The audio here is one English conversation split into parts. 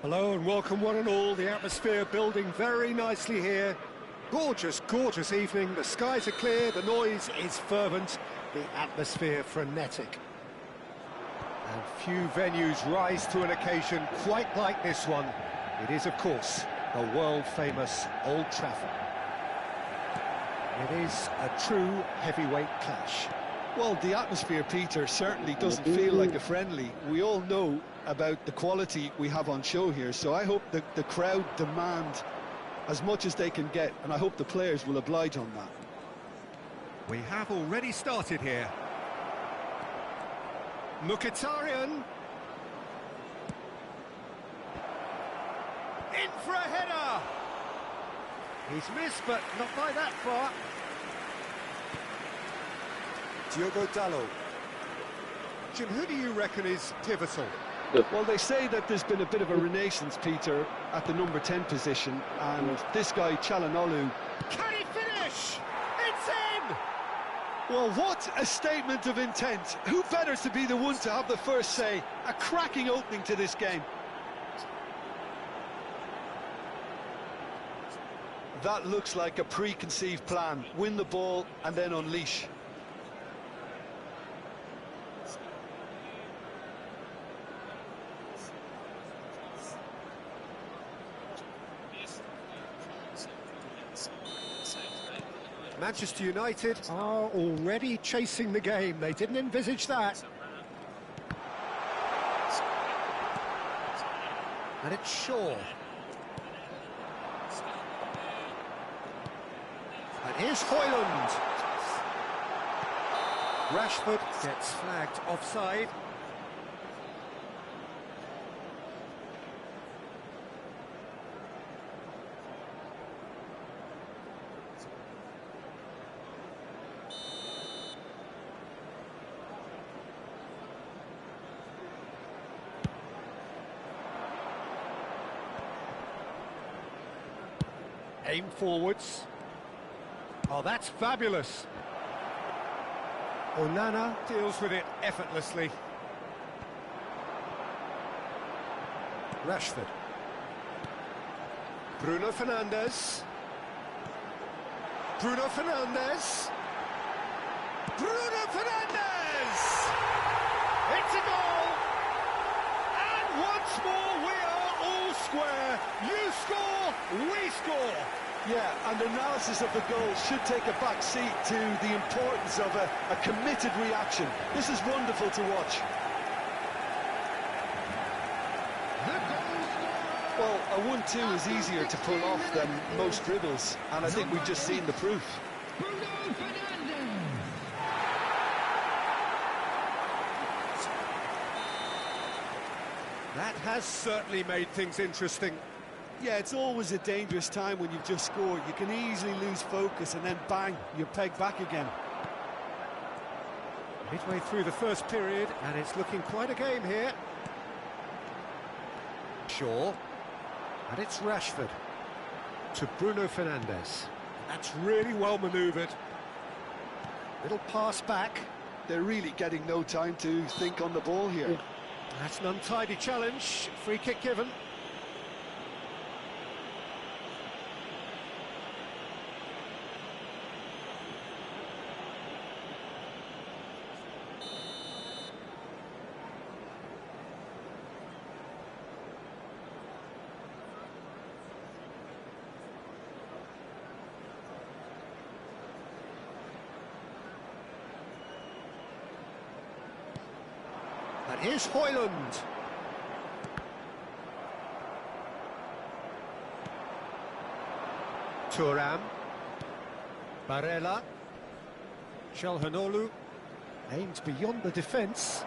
Hello and welcome one and all. The atmosphere building very nicely here. Gorgeous, gorgeous evening. The skies are clear, the noise is fervent, the atmosphere frenetic. And few venues rise to an occasion quite like this one. It is, of course, the world-famous Old Trafford. It is a true heavyweight clash. Well, the atmosphere, Peter, certainly doesn't feel like a friendly. We all know about the quality we have on show here, so I hope that the crowd demand as much as they can get, and I hope the players will oblige on that. We have already started here. Mkhitaryan. In for a header. He's missed, but not by that far. Diogo Dalot. Jim, who do you reckon is pivotal? Well, they say that there's been a bit of a renaissance, Peter, at the number 10 position, and this guy, Çalhanoğlu... Can he finish? It's in! Well, what a statement of intent. Who better to be the one to have the first say? A cracking opening to this game. That looks like a preconceived plan. Win the ball and then unleash. Manchester United are already chasing the game. They didn't envisage that. And it's Shaw. And here's Højlund. Rashford gets flagged offside. Aim forwards. Oh, that's fabulous. Onana deals with it effortlessly. Rashford. Bruno Fernandes. Bruno Fernandes. Bruno Fernandes! It's a goal! And once more we are all square. You score, we score. Yeah, and analysis of the goal should take a back seat to the importance of a committed reaction. This is wonderful to watch. Well, a 1-2 is easier to pull off than most dribbles, and I think we've just seen the proof. That has certainly made things interesting. Yeah, it's always a dangerous time when you've just scored. You can easily lose focus and then bang, you're pegged back again. Midway through the first period, and it's looking quite a game here. Shaw. And it's Rashford to Bruno Fernandes. That's really well manoeuvred. Little pass back. They're really getting no time to think on the ball here. That's an untidy challenge. Free kick given. And here's Højlund. Thuram. Barella. Çalhanoğlu aimed beyond the defence.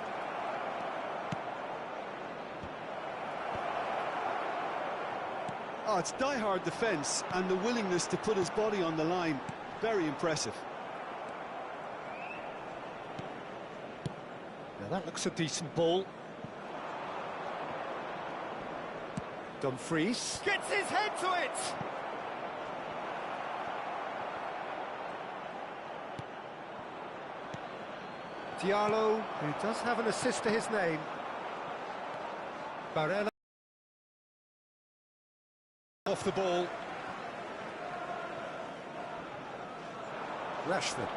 Oh, it's die-hard defence and the willingness to put his body on the line. Very impressive. Now that looks a decent ball. Dumfries gets his head to it. Diallo, who does have an assist to his name. Barella off the ball. Rashford.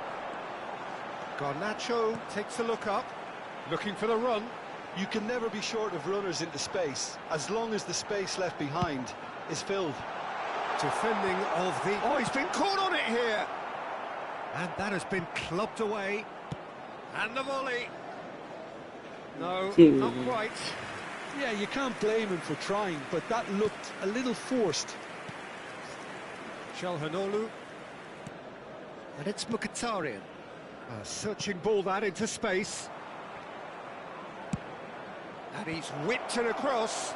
Garnacho takes a look up, looking for the run. You can never be short of runners into space, as long as the space left behind is filled. Defending of the... Oh, he's been caught on it here! And that has been clubbed away. And the volley. No, not quite. Yeah, you can't blame him for trying, but that looked a little forced. Çalhanoğlu. And it's Mkhitaryan. A searching ball that into space. And he's whipped it across.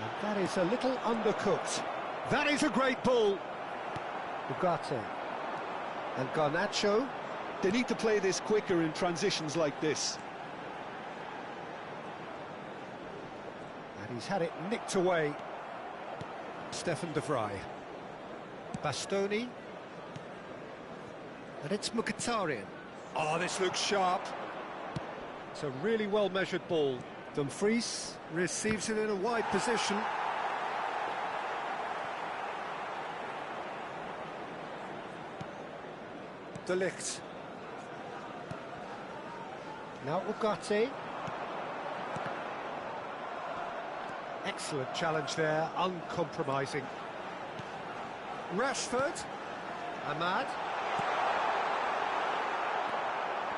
And that is a little undercooked. That is a great ball. Ugarte. And Garnacho. They need to play this quicker in transitions like this. And he's had it nicked away. Stefan de Vrij. Bastoni. And it's Mkhitaryan. Oh, this looks sharp. It's a really well-measured ball. Dumfries receives it in a wide position. De Ligt. Now Ugarte. Excellent challenge there, uncompromising. Rashford. Ahmad.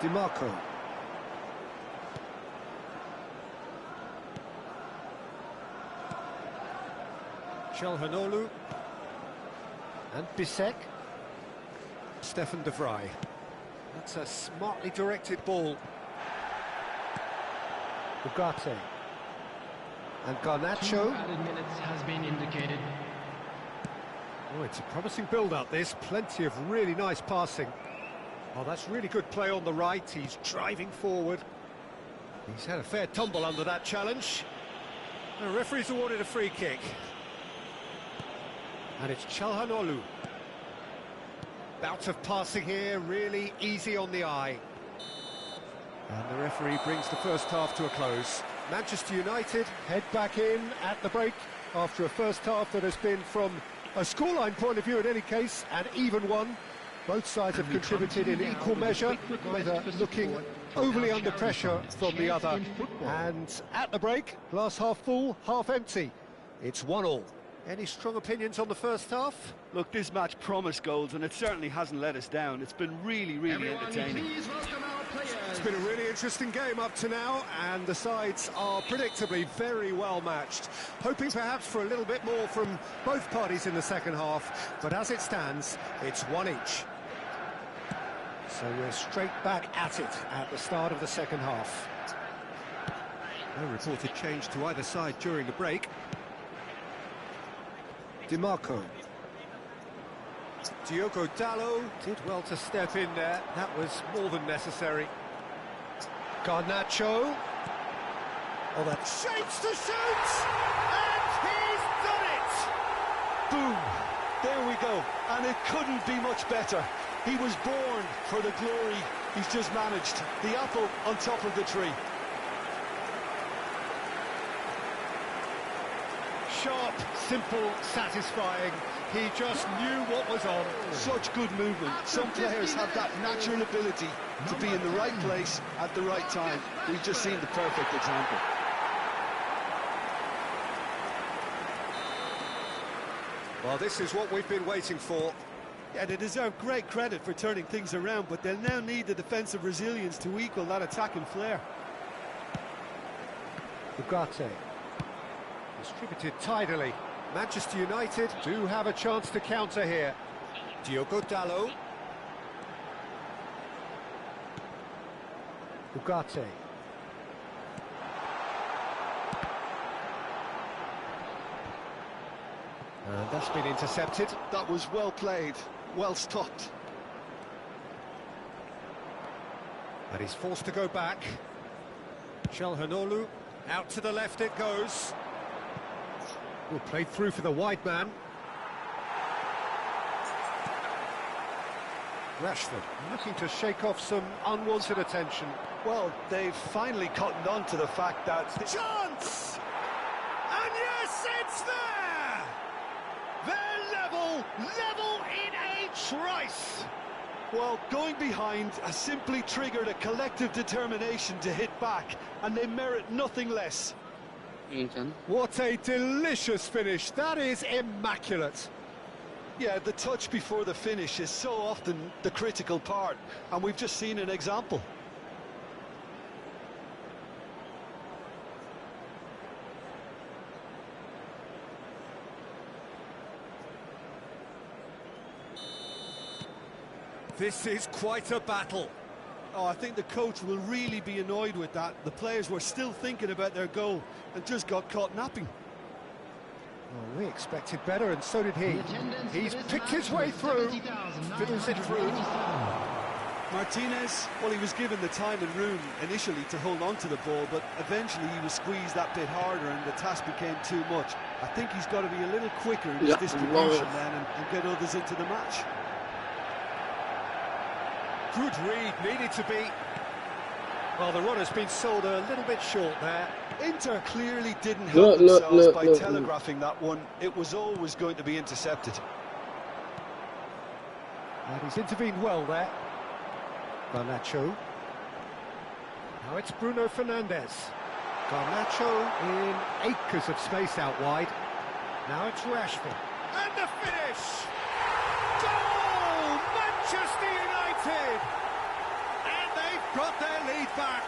DiMarco. Çalhanoğlu. And Bisek. Stefan de Vrij. That's a smartly directed ball. Ugarte. And Garnacho. 2 added minutes has been indicated. Oh, it's a promising build-up, this. Plenty of really nice passing. Oh, that's really good play on the right. He's driving forward. He's had a fair tumble under that challenge. The referee's awarded a free kick. And it's Çalhanoğlu. Bout of passing here, really easy on the eye. And the referee brings the first half to a close. Manchester United head back in at the break after a first half that has been, from a scoreline point of view in any case, an even one. Both sides have contributed in equal measure, neither looking overly under pressure from the other. And at the break, glass half full, half empty. It's 1-1. Any strong opinions on the first half? Look, this match promised goals, and it certainly hasn't let us down. It's been really, really entertaining. It's been a really interesting game up to now, and the sides are predictably very well matched. Hoping perhaps for a little bit more from both parties in the second half, but as it stands, it's one each. So we're straight back at it at the start of the second half. No reported change to either side during the break. DiMarco. Diogo Dalot did well to step in there. That was more than necessary. Garnacho. Oh, that shapes to shoot! And he's done it! Boom! There we go. And it couldn't be much better. He was born for the glory he's just managed. The apple on top of the tree. Sharp, simple, satisfying. He just knew what was on. Such good movement. Some players have that natural ability to be in the right place at the right time. We've just seen the perfect example. Well, this is what we've been waiting for. Yeah, they deserve great credit for turning things around, but they'll now need the defensive resilience to equal that attacking flair. Ugarte. Distributed tidily. Manchester United do have a chance to counter here. Diogo Dalot. Ugarte. And that's been intercepted. That was well played, well stopped. And he's forced to go back. Çalhanoğlu. Out to the left it goes. Well, played through for the wide man. Rashford looking to shake off some unwanted attention. Well, they've finally cottoned on to the fact that... Chance! And yes, it's there! They're level in a trice! Well, going behind has simply triggered a collective determination to hit back, and they merit nothing less. What a delicious finish. That is immaculate. Yeah, the touch before the finish is so often the critical part, and we've just seen an example. This is quite a battle. Oh, I think the coach will really be annoyed with that. The players were still thinking about their goal and just got caught napping. Well, we expected better, and so did he. He's picked his way through, fiddles it through. Martinez, well, he was given the time and room initially to hold on to the ball, but eventually he was squeezed that bit harder and the task became too much. I think he's got to be a little quicker in his distribution then and get others into the match. Good read, needed to be. Well, the runner's been sold a little bit short there. Inter clearly didn't help themselves by telegraphing that one. It was always going to be intercepted. And he's intervened well there. Garnacho. Now it's Bruno Fernandes. Garnacho in acres of space out wide. Now it's Rashford. And the finish! Goal! Manchester United! And they've got their lead back.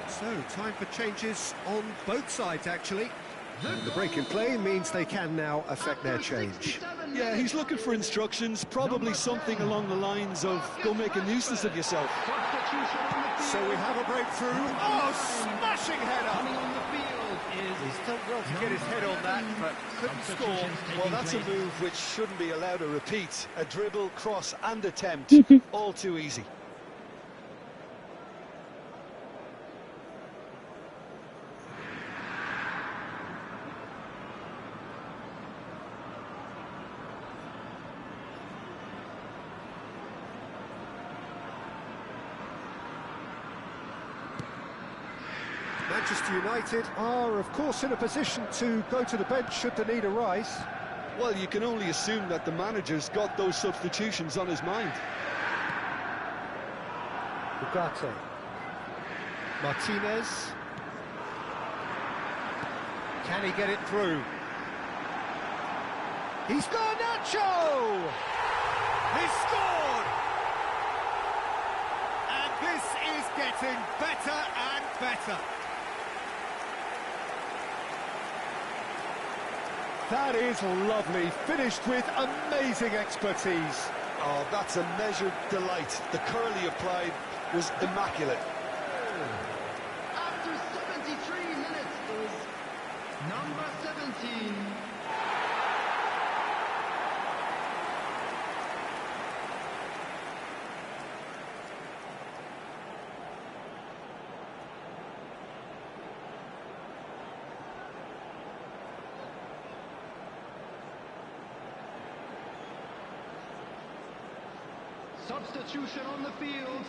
So, time for changes on both sides, actually. And the break in play means they can now affect their change. Yeah, he's looking for instructions, probably something along the lines of, go make a nuisance of yourself. So we have a breakthrough. Oh, smashing header! He's done well to get his head on that, but couldn't score. Well, that's a move which shouldn't be allowed to repeat. A dribble, cross and attempt, all too easy. Manchester United are, of course, in a position to go to the bench should the need arise. Well, you can only assume that the manager's got those substitutions on his mind. Ugarte. Martinez. Can he get it through? He's Garnacho! He's scored! And this is getting better and better. That is lovely, finished with amazing expertise. Oh, that's a measured delight. The curl he applied was immaculate. After 73 minutes is number 17. Substitution on the field,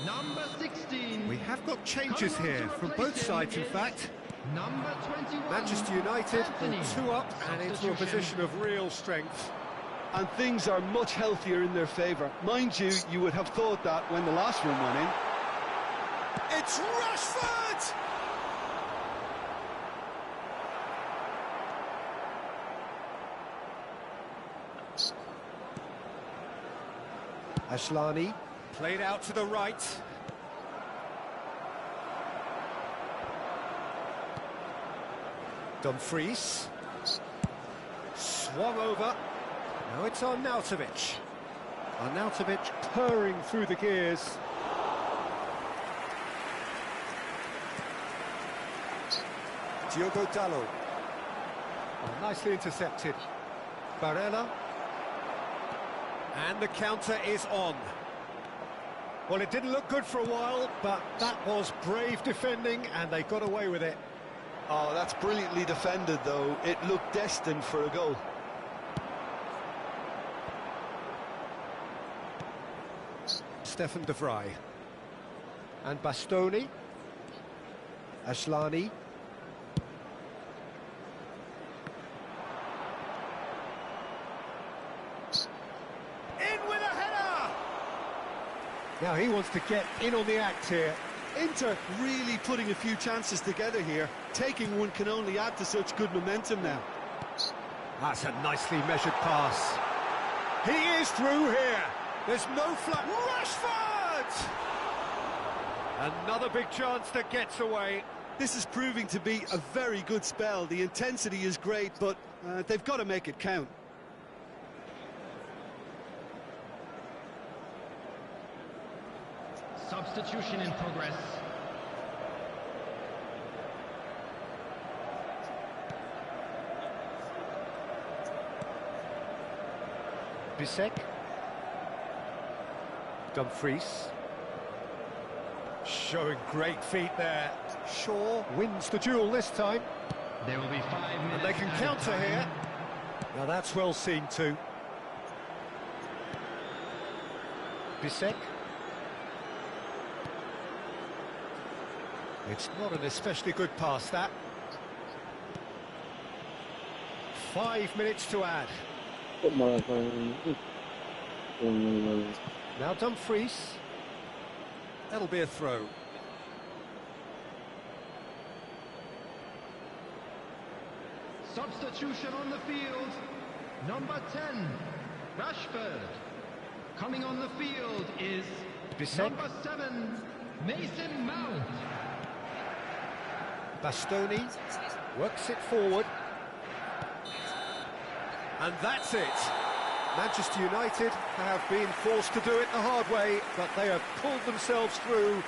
number 16. We have got changes here from both sides, in fact. Number 21. Manchester United are 2 up and into a position of real strength. And things are much healthier in their favour. Mind you, you would have thought that when the last one went in. It's Rashford! Ashlani, played out to the right. Dumfries. Swung over. Now it's Arnautovic. Arnautovic purring through the gears. Diogo Dalot. Oh, nicely intercepted. Barella. And the counter is on. Well, it didn't look good for a while, but that was brave defending, and they got away with it. Oh, that's brilliantly defended, though. It looked destined for a goal. Stefan de Vrij. And Bastoni. Ashlani. In with a header! Now he wants to get in on the act here. Inter really putting a few chances together here. Taking one can only add to such good momentum now. That's a nicely measured pass. He is through here. There's no flat. Rashford! Another big chance that gets away. This is proving to be a very good spell. The intensity is great, but they've got to make it count. Substitution in progress. Bisek. Dumfries. Showing great feet there. Shaw wins the duel this time. There will be 5 minutes. And they can counter here. Now that's well seen too. Bisek. It's not an especially good pass, that. 5 minutes to add. Now Dumfries. That'll be a throw. Substitution on the field. Number 10, Rashford. Coming on the field is Bisek. number 7, Mason Mount. Bastoni works it forward. And that's it. Manchester United have been forced to do it the hard way, but they have pulled themselves through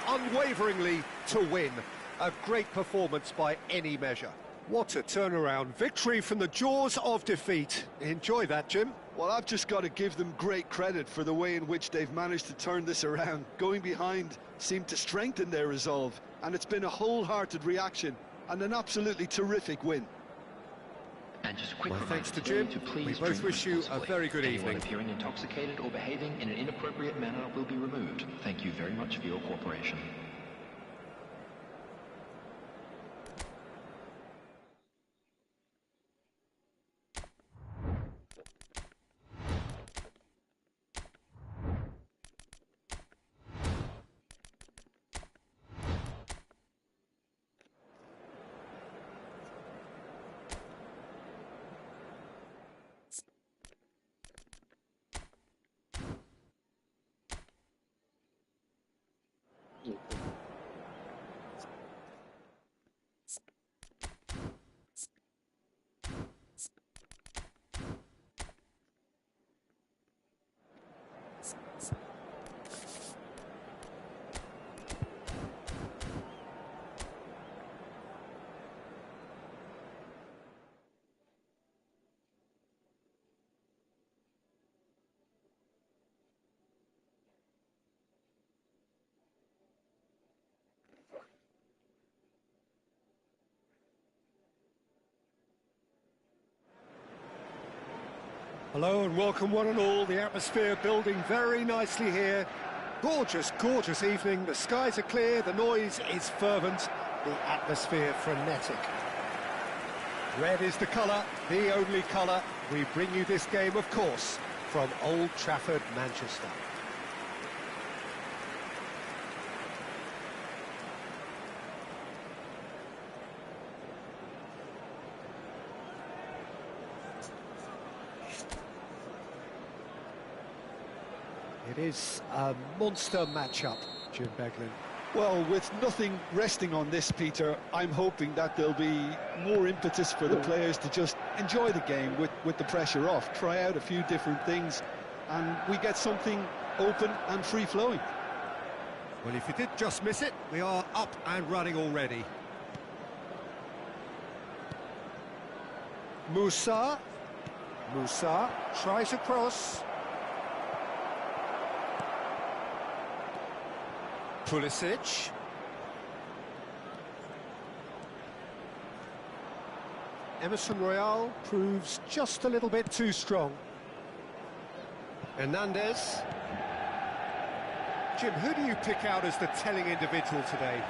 unwaveringly to win. A great performance by any measure. What a turnaround. Victory from the jaws of defeat. Enjoy that, Jim. Well, I've just got to give them great credit for the way in which they've managed to turn this around. Going behind seemed to strengthen their resolve, and it's been a wholehearted reaction and an absolutely terrific win. And just a quick Well, reminder thanks to today Jim. to please We both drink wish you a responsibly. very good Anyone evening. appearing intoxicated or behaving in an inappropriate manner will be removed. Thank you very much for your cooperation. Hello and welcome one and all. The atmosphere building very nicely here. Gorgeous, gorgeous evening. The skies are clear, the noise is fervent, the atmosphere frenetic. Red is the colour, the only colour. We bring you this game, of course, from Old Trafford, Manchester. It is a monster matchup, Jim Beglin. Well, with nothing resting on this, Peter, I'm hoping that there'll be more impetus for the players to just enjoy the game with the pressure off, try out a few different things, and we get something open and free-flowing. Well, if you did just miss it, we are up and running already. Musa tries a cross. Pulisic. Emerson Royal proves just a little bit too strong. Hernandez. Jim, who do you pick out as the telling individual today?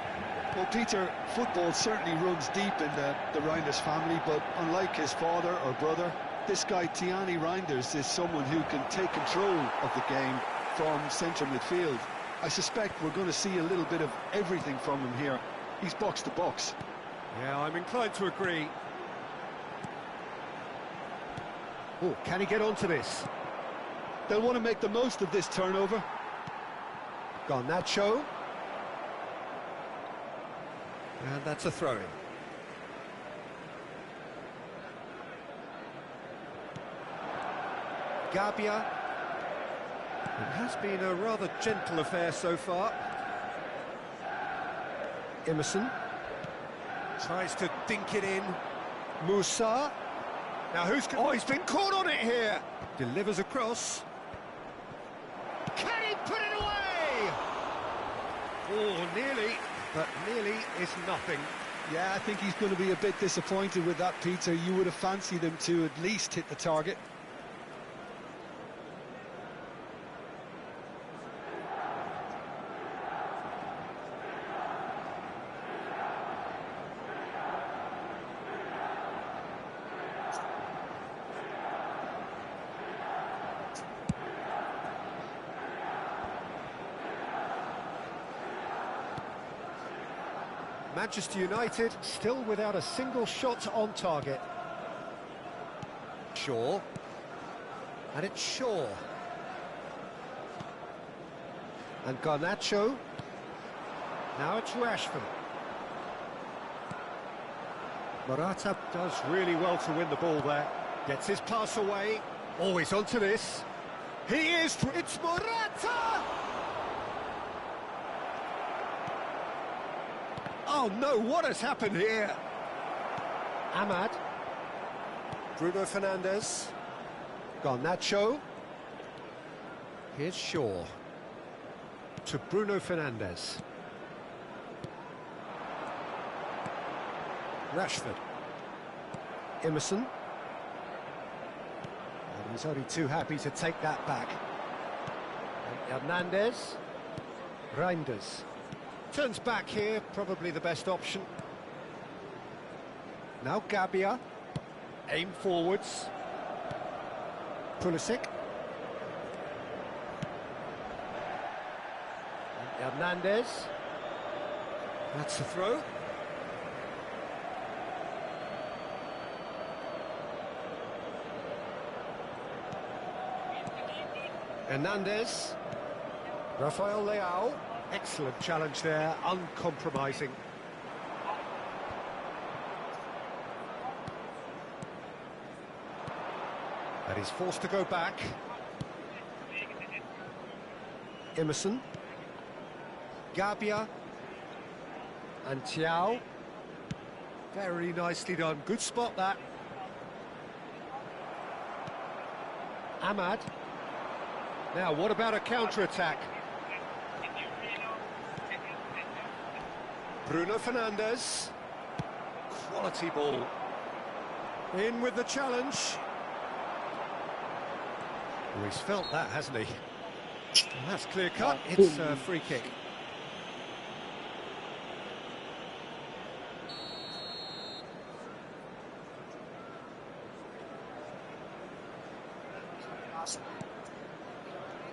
Well, Peter, football certainly runs deep in the Reinders family, but unlike his father or brother, this guy, Tiani Reinders, is someone who can take control of the game from central midfield. I suspect we're going to see a little bit of everything from him here. He's box to box. Yeah, I'm inclined to agree. Oh, can he get onto this? They'll want to make the most of this turnover. Garnacho. And that's a throw-in. Gabia. It has been a rather gentle affair so far. Emerson. Tries to dink it in. Musa. Now who's... Oh, he's been caught on it here! Delivers across. Can he put it away? Oh, nearly, but nearly is nothing. Yeah, I think he's going to be a bit disappointed with that, Peter. You would have fancied him to at least hit the target. Manchester United still without a single shot on target. Shaw. And it's Shaw. And Garnacho. Now it's Rashford. Morata does really well to win the ball there. Gets his pass away. Always onto this. He is... It's Morata! Oh no, what has happened here? Ahmad. Bruno Fernandes. Garnacho. Here's Shaw. To Bruno Fernandes. Rashford. Emerson. And he's only too happy to take that back. And Hernandez. Reinders. Turns back here, probably the best option. Now Gabia. Aim forwards. Pulisic. And Hernandez. That's the throw. Hernandez. Rafael Leao. Excellent challenge there, uncompromising. And he's forced to go back. Emerson. Gabia. And Thiaw. Very nicely done. Good spot, that. Ahmad. Now, what about a counter-attack? Bruno Fernandes. Quality ball. In with the challenge. Oh, he's felt that, hasn't he? Well, that's clear cut. It's a free kick.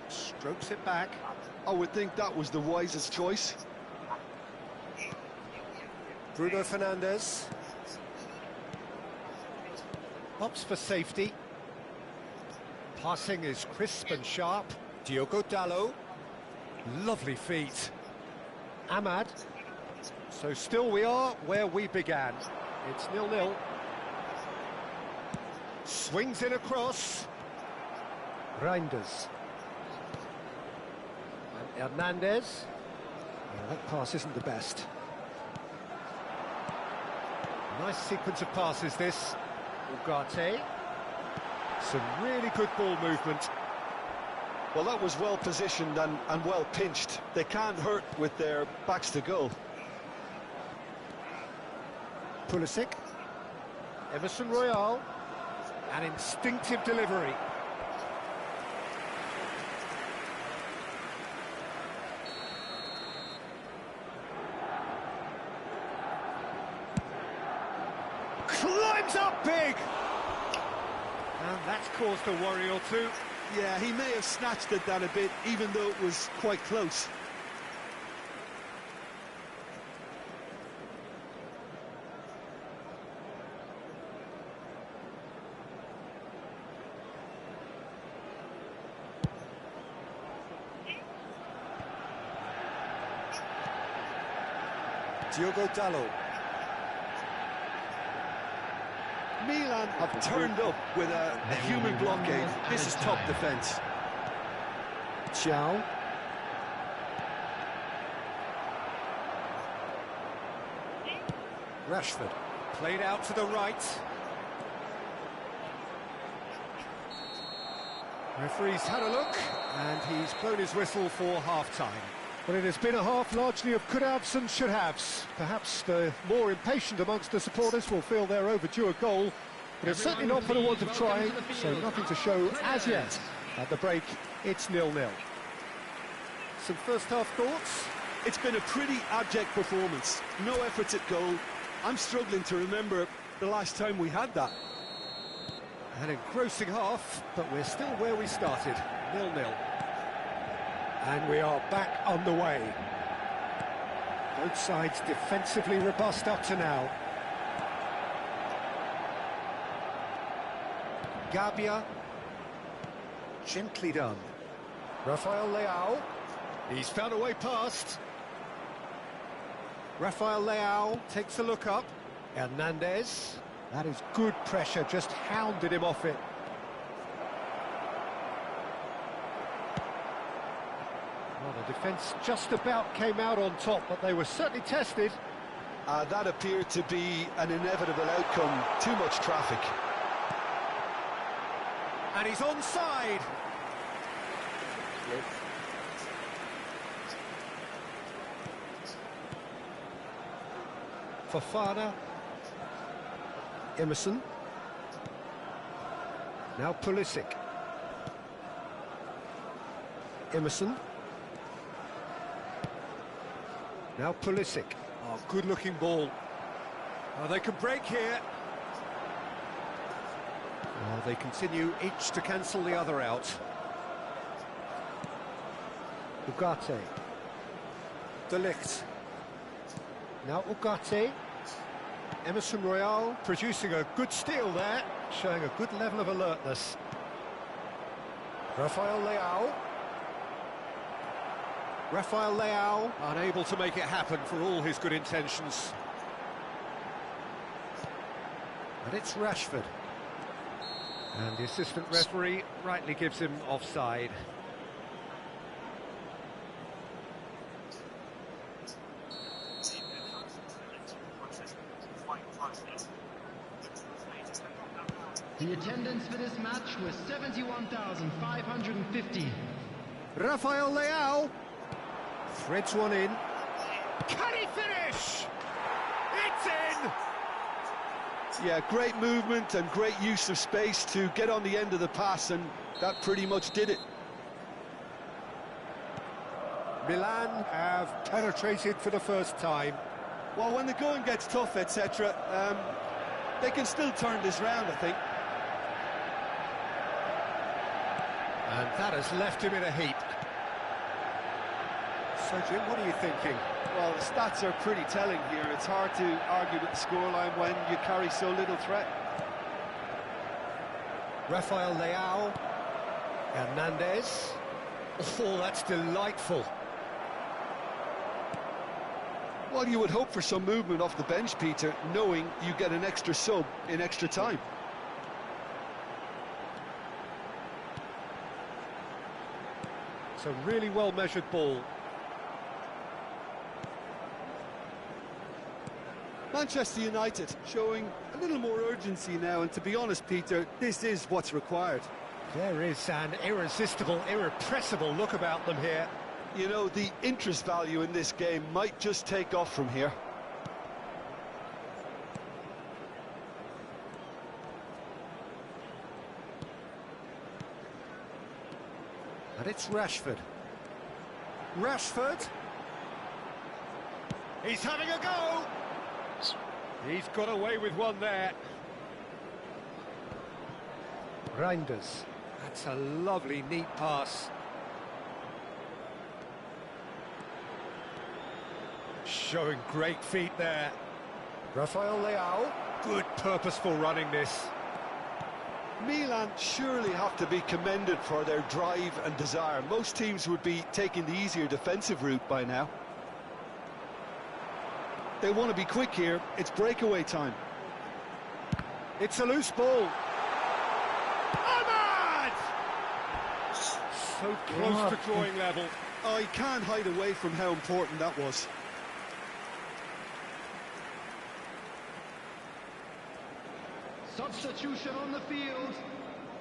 Strokes it back. I would think that was the wisest choice. Bruno Fernandes. Pops for safety. Passing is crisp and sharp. Diogo Dalot. Lovely feet. Ahmad. So still we are where we began. It's 0-0. Swings in across. Reinders. And Hernandez. Yeah, that pass isn't the best. Nice sequence of passes, this. Ugarte. Some really good ball movement. Well, that was well positioned and well pinched. They can't hurt with their backs to goal. Pulisic. Emerson Royale. An instinctive delivery. climbs up big! And that's caused a worry or two. Yeah, he may have snatched at that a bit, even though it was quite close. Diogo Dalot. Milan have turned up with a human blockade. This is top defence. Ciao. Rashford. Played out to the right. Referee's had a look, and he's blown his whistle for half-time. Well, it has been a half largely of could-haves and should-haves. Perhaps the more impatient amongst the supporters will feel they're overdue a goal, but it's certainly not for the want of trying, so nothing to show as yet. At the break, it's 0-0. Some first-half thoughts? It's been a pretty abject performance. No efforts at goal. I'm struggling to remember the last time we had that. An engrossing half, but we're still where we started, 0-0. And we are back on the way. Both sides defensively robust up to now. Gabia. Gently done. Rafael Leao. He's found a way past. Rafael Leao takes a look up. Hernandez. That is good pressure, just hounded him off it. Well, the defence just about came out on top, but they were certainly tested. That appeared to be an inevitable outcome. Too much traffic. And he's onside. Fofana. Emerson. Now Pulisic. Emerson. Now Pulisic. Oh, good-looking ball. Oh, they can break here. Oh, they continue each to cancel the other out. Ugarte. De Ligt. Now Ugarte. Emerson Royal producing a good steal there, showing a good level of alertness. Rafael Leao. Rafael Leao unable to make it happen for all his good intentions. And it's Rashford. And the assistant referee rightly gives him offside. The attendance for this match was 71,550. Rafael Leao threads one in. Can he finish? It's in! Yeah, great movement and great use of space to get on the end of the pass, and that pretty much did it. Milan have penetrated for the first time. Well, when the going gets tough, etc., they can still turn this round, I think. And that has left him in a heap. So, Jim, what are you thinking? Well, the stats are pretty telling here. It's hard to argue with the scoreline when you carry so little threat. Rafael Leao. Hernandez. Oh, that's delightful. Well, you would hope for some movement off the bench, Peter, knowing you get an extra sub in extra time. It's a really well-measured ball. Manchester United showing a little more urgency now, and to be honest, Peter, this is what's required. There is an irresistible, irrepressible look about them here. You know, the interest value in this game might just take off from here. And it's Rashford. Rashford. He's having a go. He's got away with one there. Reinders. That's a lovely, neat pass. Showing great feet there. Rafael Leao. Good, purposeful running this. Milan surely have to be commended for their drive and desire. Most teams would be taking the easier defensive route by now. They want to be quick here. It's breakaway time. It's a loose ball. Ahmad! So close to drawing level. I can't hide away from how important that was. Substitution on the field.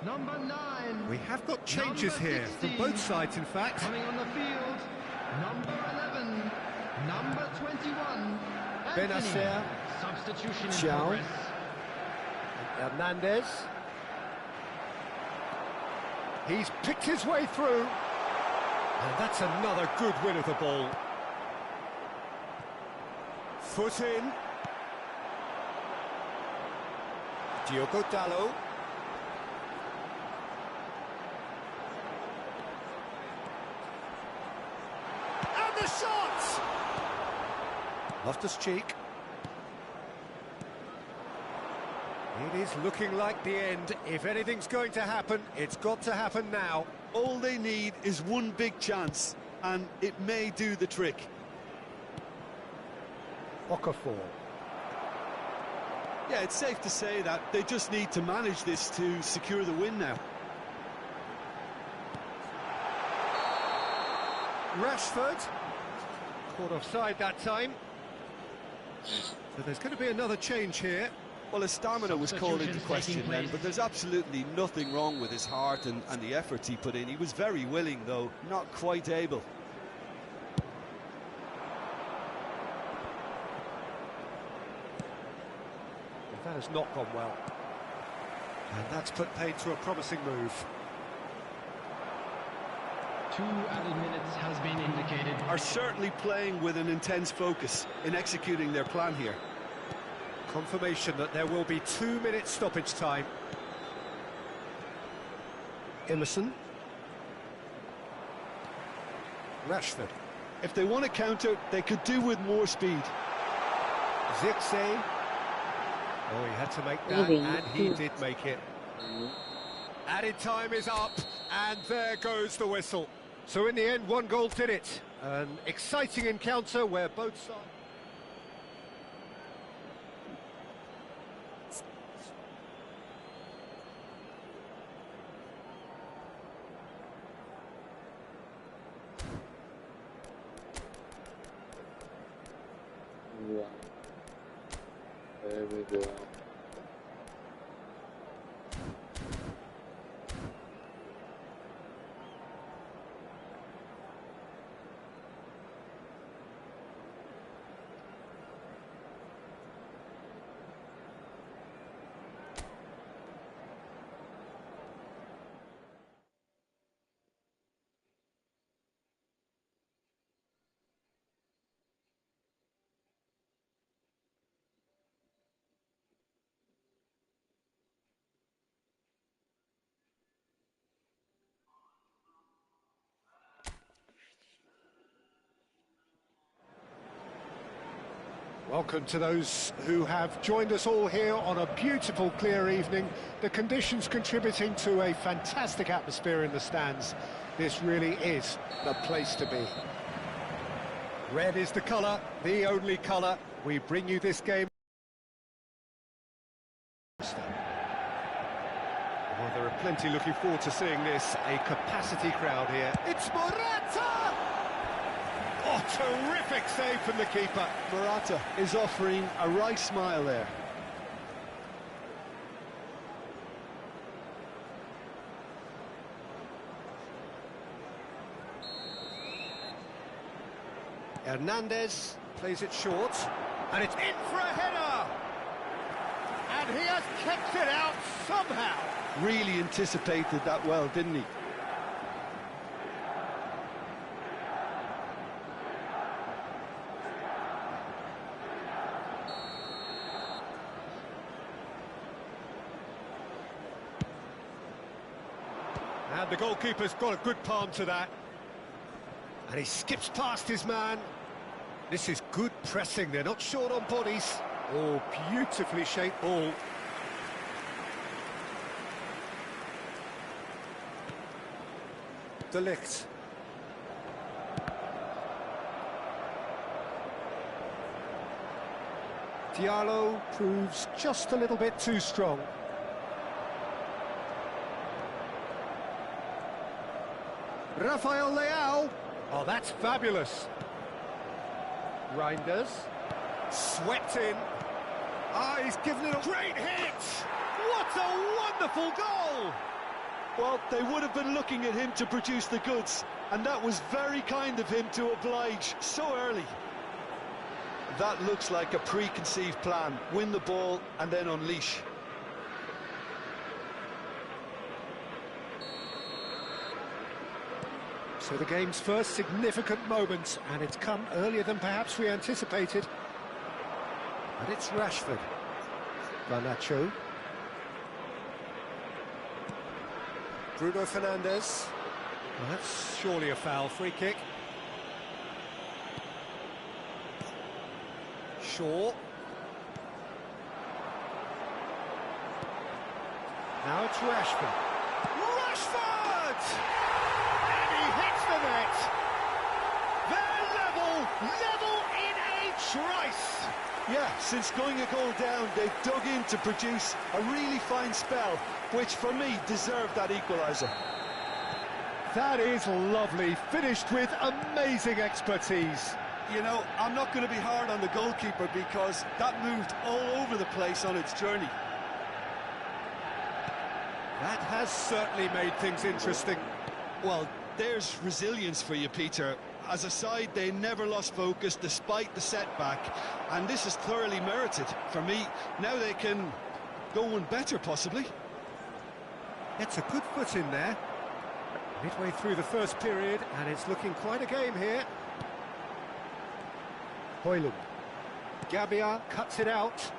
Number 9. We have got changes Number here 16. from both sides, in fact. Coming on the field. Number 11. Number 21. Benacer. Substitution in Xiao. progress. Hernandez. He's picked his way through. And that's another good win of the ball. Foot in. Diogo Dalot. And the shot! Loftus-Cheek. It is looking like the end. If anything's going to happen, it's got to happen now. All they need is one big chance, and it may do the trick. Okafor. Yeah, it's safe to say that they just need to manage this to secure the win now. Rashford. Caught offside that time. So there's going to be another change here. Well, his stamina was called into question then, but there's absolutely nothing wrong with his heart and the efforts he put in. He was very willing, though, not quite able. That has not gone well. And that's put paid to a promising move. 2 added minutes has been indicated. Are certainly playing with an intense focus in executing their plan here. Confirmation that there will be 2 minutes stoppage time. Emerson. Rashford. If they want to counter, they could do with more speed. Zirkzee. Oh, he had to make that, and he did make it. Added time is up, and there goes the whistle. So in the end, 1 goal did it. An exciting encounter where both sides... Yeah. There we go. Welcome to those who have joined us all here on a beautiful, clear evening. The conditions contributing to a fantastic atmosphere in the stands. This really is the place to be. Red is the colour, the only colour. We bring you this game. Well, there are plenty looking forward to seeing this. A capacity crowd here. It's Morata! Oh, terrific save from the keeper. Morata is offering a right smile there. Hernandez plays it short, and it's in for a header! And he has kept it out somehow. Really anticipated that well, didn't he? And the goalkeeper's got a good palm to that. And he skips past his man. This is good pressing, they're not short on bodies. Oh, beautifully shaped ball. De Ligt. Diallo proves just a little bit too strong. Rafael Leao. Oh, that's fabulous. Reinders. Swept in. Ah, he's given it a great hit! What a wonderful goal! Well, they would have been looking at him to produce the goods, and that was very kind of him to oblige so early. That looks like a preconceived plan. Win the ball and then unleash. So the game's first significant moment, and it's come earlier than perhaps we anticipated. And it's Rashford. Garnacho. Bruno Fernandes. Well, that's surely a foul. Free kick. Shaw. Now it's Rashford. Rashford! And he hits the net. They're level in a trice. Yeah, since going a goal down, they've dug in to produce a really fine spell, which for me deserved that equaliser. That is lovely, finished with amazing expertise. You know, I'm not going to be hard on the goalkeeper because that moved all over the place on its journey. That has certainly made things interesting. Well, there's resilience for you, Peter. As a side, they never lost focus despite the setback, and this is thoroughly merited. For me, now they can go one better, possibly. Gets a good foot in there. Midway through the first period, and it's looking quite a game here. Højlund. Gabbia cuts it out.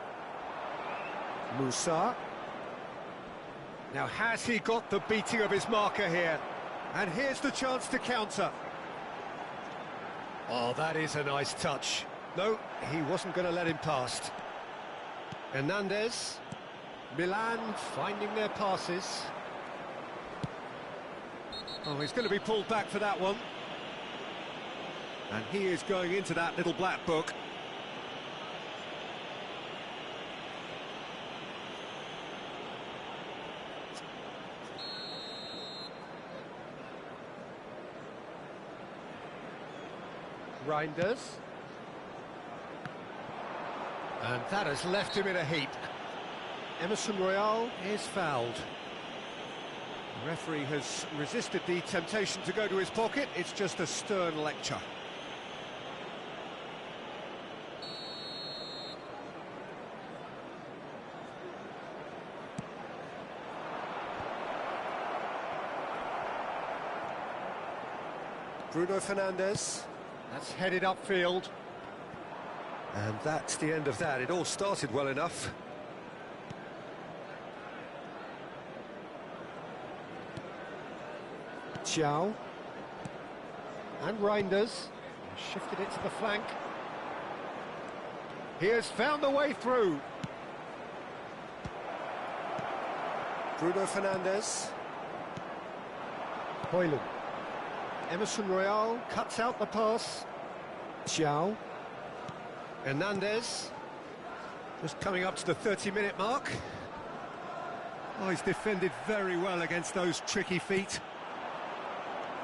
Musa. Now, has he got the beating of his marker here? And here's the chance to counter. Oh, that is a nice touch. No, he wasn't going to let him past. Hernandez. Milan finding their passes. Oh, he's going to be pulled back for that one. And he is going into that little black book. Reinders. And that has left him in a heap. Emerson Royal is fouled. The referee has resisted the temptation to go to his pocket. It's just a stern lecture. Bruno Fernandes. That's headed upfield. And that's the end of that. It all started well enough. Xiao. And Reinders. Shifted it to the flank. He has found the way through. Bruno Fernandes. Højlund. Emerson Royal cuts out the pass. Xiao. Hernandez. Just coming up to the 30-minute mark. Oh, he's defended very well against those tricky feet.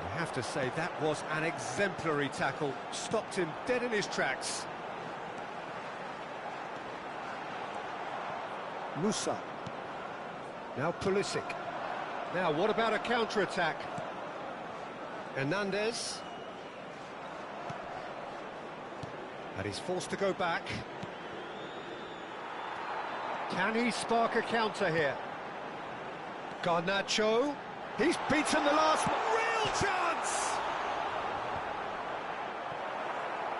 I have to say, that was an exemplary tackle. Stopped him dead in his tracks. Musa. Now Pulisic. Now, what about a counter-attack? Hernandez. And he's forced to go back. Can he spark a counter here? Garnacho. He's beaten the last one. Real chance!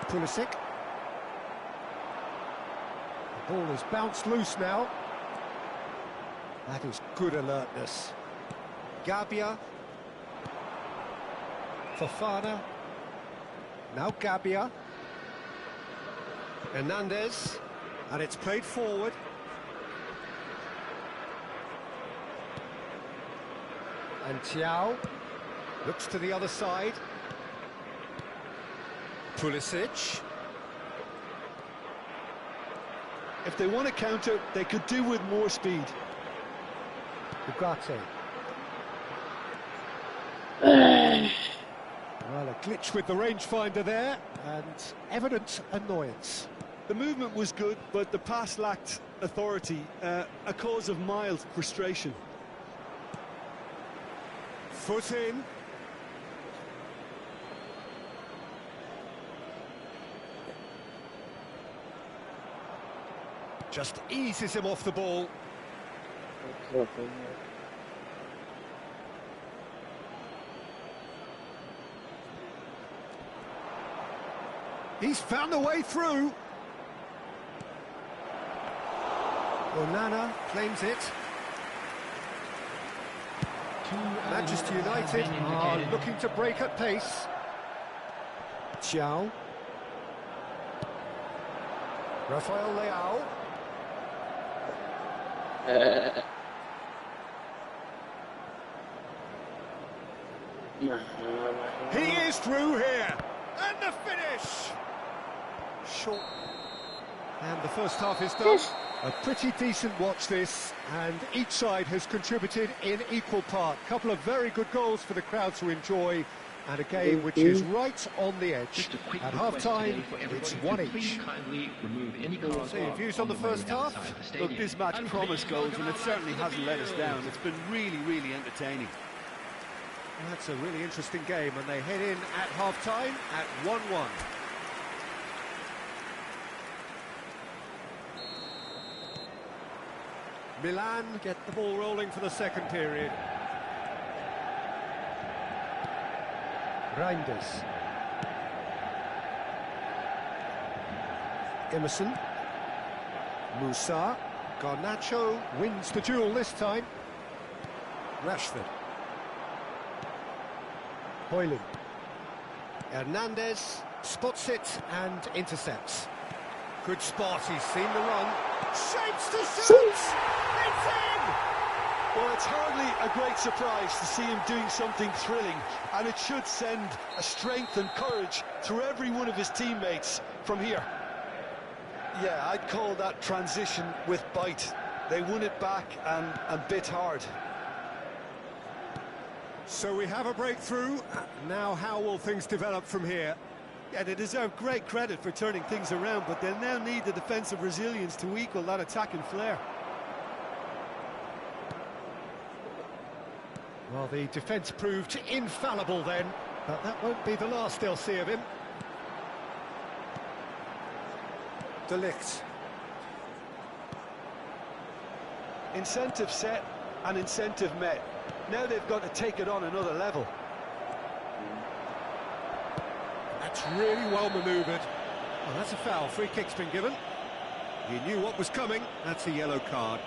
Pulisic. The ball has bounced loose now. That is good alertness. Gabbia. Fofana. Now Gabia. Hernandez. And it's played forward. And Thiaw looks to the other side. Pulisic. If they want to counter, they could do with more speed. Ugarte. Well, a glitch with the rangefinder there, and evident annoyance. The movement was good, but the pass lacked authority, a cause of mild frustration. Foot in. Just eases him off the ball. He's found a way through. Onana claims it. Manchester United are looking to break at pace. Thiaw. Rafael Leao. He is through here. And the finish. Short. And the first half is done. A pretty decent watch this, and each side has contributed in equal part. Couple of very good goals for the crowd to enjoy, and a game which is right on the edge. At half-time, it's one each. So your views on the first half? Look, this match promised goals, and it certainly hasn't let us down. It's been really, really entertaining. That's a really interesting game, and they head in at half-time at 1-1. Milan get the ball rolling for the second period. Reinders. Emerson. Musa. Garnacho wins the duel this time. Rashford. Hoyland. Hernandez spots it and intercepts. Good spot, he's seen the run. Shapes to shoot! It's in! Well, it's hardly a great surprise to see him doing something thrilling, and it should send a strength and courage through every one of his teammates from here. Yeah, I'd call that transition with bite. They won it back and bit hard. So we have a breakthrough. Now how will things develop from here? Yeah, they deserve great credit for turning things around, but they'll now need the defensive resilience to equal that attacking flair. Well, the defence proved infallible then, but that won't be the last they'll see of him. De Ligt. Incentive set and incentive met. Now they've got to take it on another level. That's really well manoeuvred. Well, that's a foul. Free kick's been given. He knew what was coming. That's a yellow card.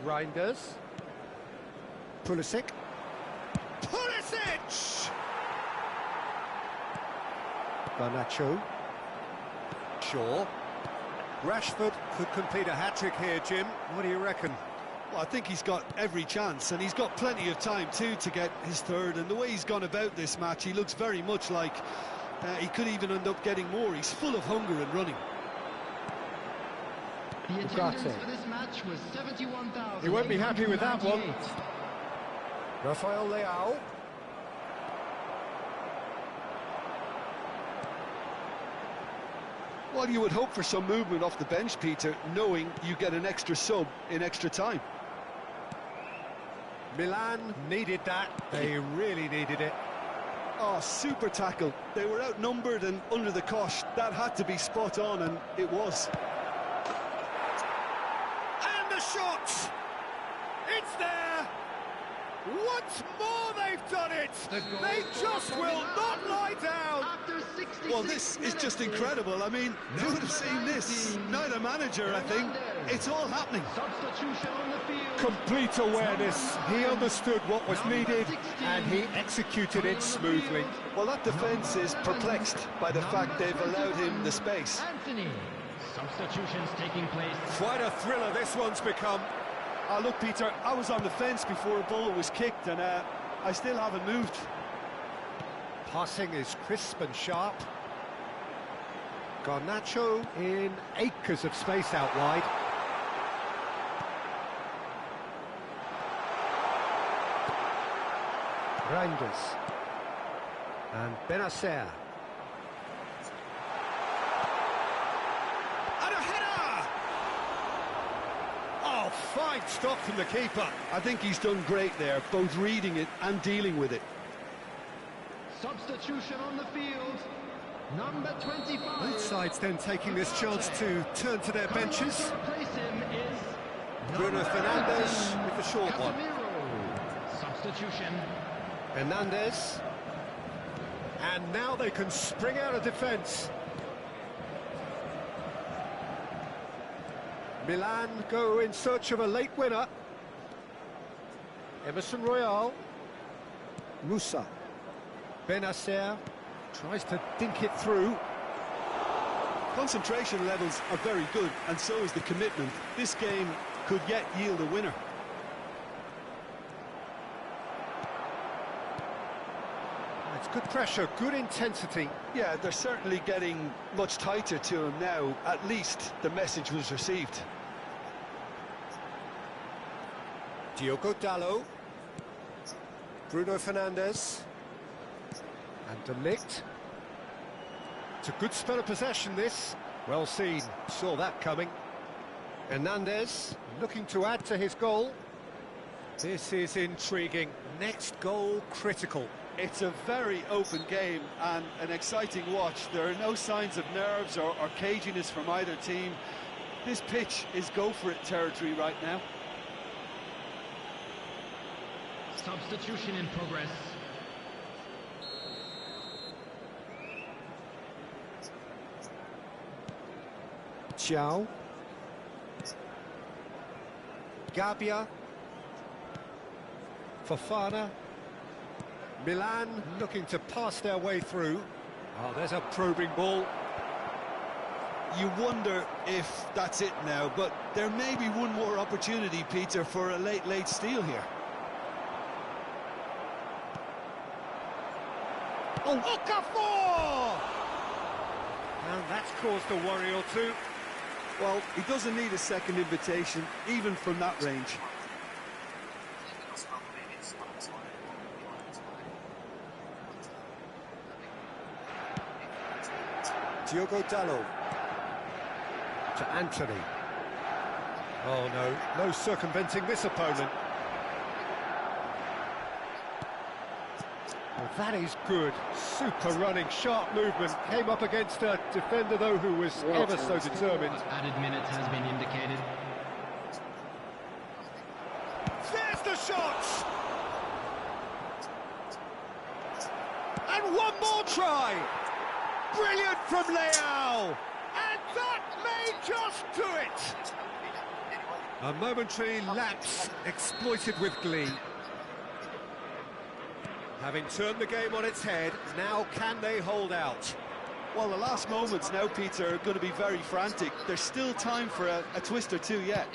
Reinders. Pulisic. Pulisic! Garnacho. Shaw. Rashford could complete a hat-trick here, Jim. What do you reckon? Well, I think he's got every chance, and he's got plenty of time too to get his third. And the way he's gone about this match, he looks very much like he could even end up getting more. He's full of hunger and running. The attendance for this match was 71,000. You won't be happy with that one. Rafael Leao. Well, you would hope for some movement off the bench, Peter, knowing you get an extra sub in extra time. Milan needed that. They really needed it. Oh, super tackle. They were outnumbered and under the cosh. That had to be spot on, and it was. And the shot! It's there! once more they've done it! They just will not lie down! After 66 Well, this is just incredible. I mean, who would have seen this? Neither manager, I think. It's all happening. Substitution on the field. Complete awareness. He understood what was needed and he executed it smoothly. Well, that defence is perplexed by the fact they've allowed him the space. Anthony. Substitutions taking place. Quite a thriller this one's become. Oh, look, Peter, I was on the fence before a ball was kicked, and I still haven't moved. Passing is crisp and sharp. Garnacho in acres of space out wide. Reinders. And Benacer. And a header! Oh, fine stop from the keeper. I think he's done great there, both reading it and dealing with it. Substitution on the field. Number 25. Both sides then taking this chance to turn to their benches. Coming on to replace him is Bruno number Fernandes 11, with the short one. Casemiro. Substitution. Hernandez. And now they can spring out of defence. Milan go in search of a late winner. Emerson Royal. Musa. Benacer tries to dink it through. Concentration levels are very good, and so is the commitment. This game could yet yield a winner. It's good pressure, good intensity. Yeah, they're certainly getting much tighter to him now. At least the message was received. Diogo Dalot. Bruno Fernandes. And De Ligt. It's a good spell of possession, this. Well seen, saw that coming. Hernandez looking to add to his goal. This is intriguing. Next goal critical. It's a very open game and an exciting watch. There are no signs of nerves or caginess from either team. This pitch is go-for-it territory right now. Substitution in progress. Xiao. Gabia. Fofana. Milan looking to pass their way through. Oh, there's a probing ball. You wonder if that's it now, but there may be one more opportunity, Peter, for a late steal here. Oh, Okafor! And that's caused a worry or two. Well, he doesn't need a second invitation, even from that range. Diogo Dalot. To Anthony. Oh no, no circumventing this opponent. Well, that is good. Super running, sharp movement. Came up against a defender, though, who was ever so determined. Added minutes has been indicated. There's the shots! And one more try! Brilliant from Leao! And that may just do it! A momentary lapse exploited with glee. Having turned the game on its head, now can they hold out? Well, the last moments now, Peter, are going to be very frantic. There's still time for a twist or two yet.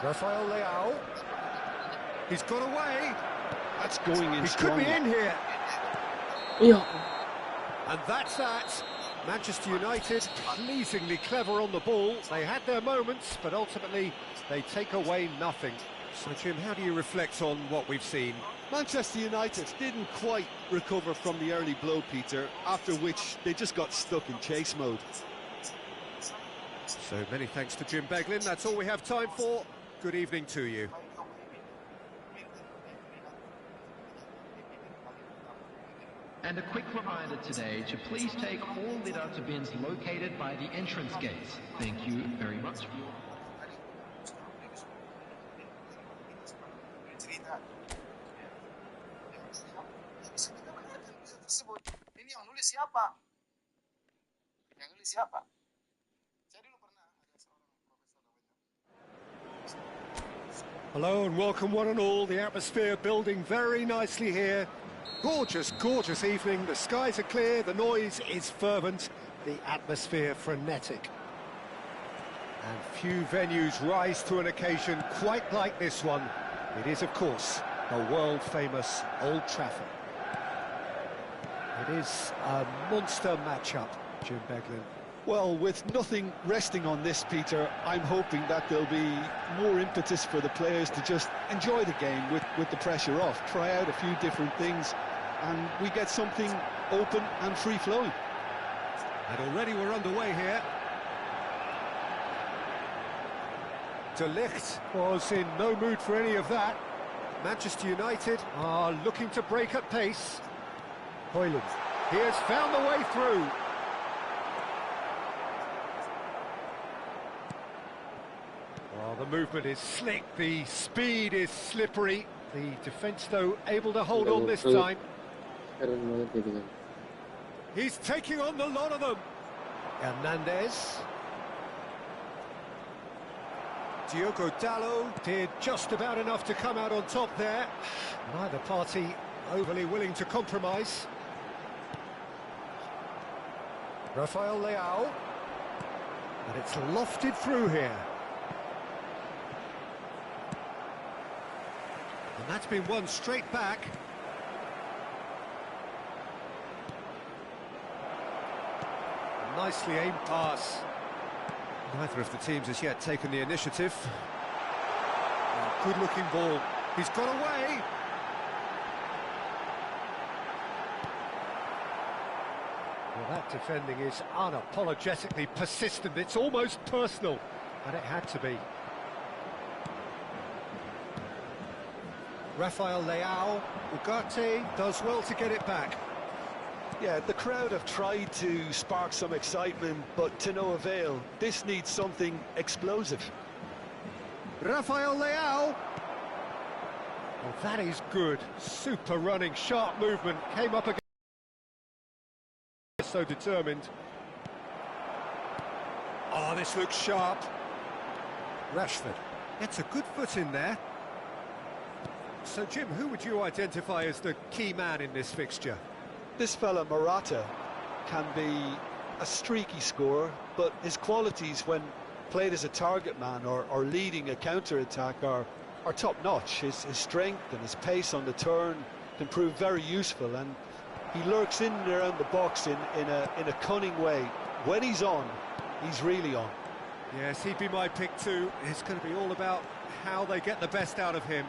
Rafael Leao. He's got away. That's going in He strongly. could be in here. Yeah. And that's that. Manchester United pleasingly clever on the ball. They had their moments, but ultimately they take away nothing. So, Jim, how do you reflect on what we've seen? Manchester United didn't quite recover from the early blow, Peter, after which they just got stuck in chase mode. So many thanks to Jim Beglin. That's all we have time for. Good evening to you. And a quick reminder today to please take all litter to bins located by the entrance gates. Thank you very much for your... cerita. Sebenarnya kan bisa tersebut. Ini yang nulis siapa? Yang nulis siapa? Saya dulu pernah ada seorang profesor. Hello and welcome one and all. The atmosphere building very nicely here. Gorgeous, gorgeous evening. The skies are clear, the noise is fervent, the atmosphere frenetic. And few venues rise to an occasion quite like this one. It is, of course, the world-famous Old Trafford. It is a monster matchup, Jim Beglin. Well, with nothing resting on this, Peter, I'm hoping that there'll be more impetus for the players to just enjoy the game with the pressure off, try out a few different things, and we get something open and free-flowing. And already we're underway here. De Ligt was in no mood for any of that. Manchester United are looking to break at pace. Højlund, he has found the way through. Well, the movement is slick, the speed is slippery. The defence, though, able to hold on this time. He's taking on the lot of them. Hernandez. Diogo Dalot did just about enough to come out on top there. Neither party overly willing to compromise. Rafael Leao. And it's lofted through here. And that's been won straight back. A nicely aimed pass. Neither of the teams has yet taken the initiative. Good-looking ball. He's got away. Well, that defending is unapologetically persistent. It's almost personal, and it had to be. Rafael Leao, Ugarte does well to get it back. Yeah, the crowd have tried to spark some excitement, but to no avail. This needs something explosive. Rafael Leao. Oh, that is good. Super running, sharp movement. Came up again. So determined. Oh, this looks sharp. Rashford gets a good foot in there. So, Jim, who would you identify as the key man in this fixture? This fella, Morata, can be a streaky scorer, but his qualities when played as a target man or leading a counter-attack are top-notch. His strength and his pace on the turn can prove very useful, and he lurks in and around the box in a cunning way. When he's on, he's really on. Yes, he'd be my pick too. It's going to be all about how they get the best out of him.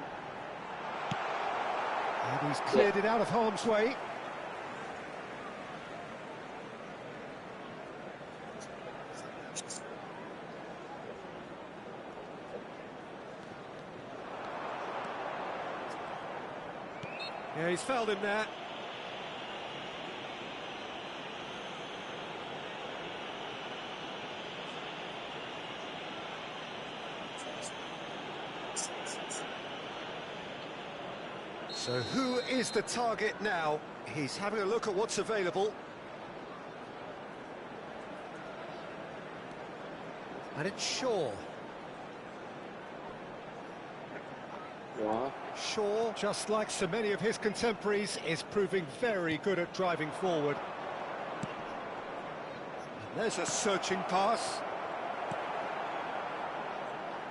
And he's cleared it out of harm's way. Yeah, he's fouled him there. So who is the target now? He's having a look at what's available. And it's Shaw. Shaw, just like so many of his contemporaries, is proving very good at driving forward. And there's a searching pass.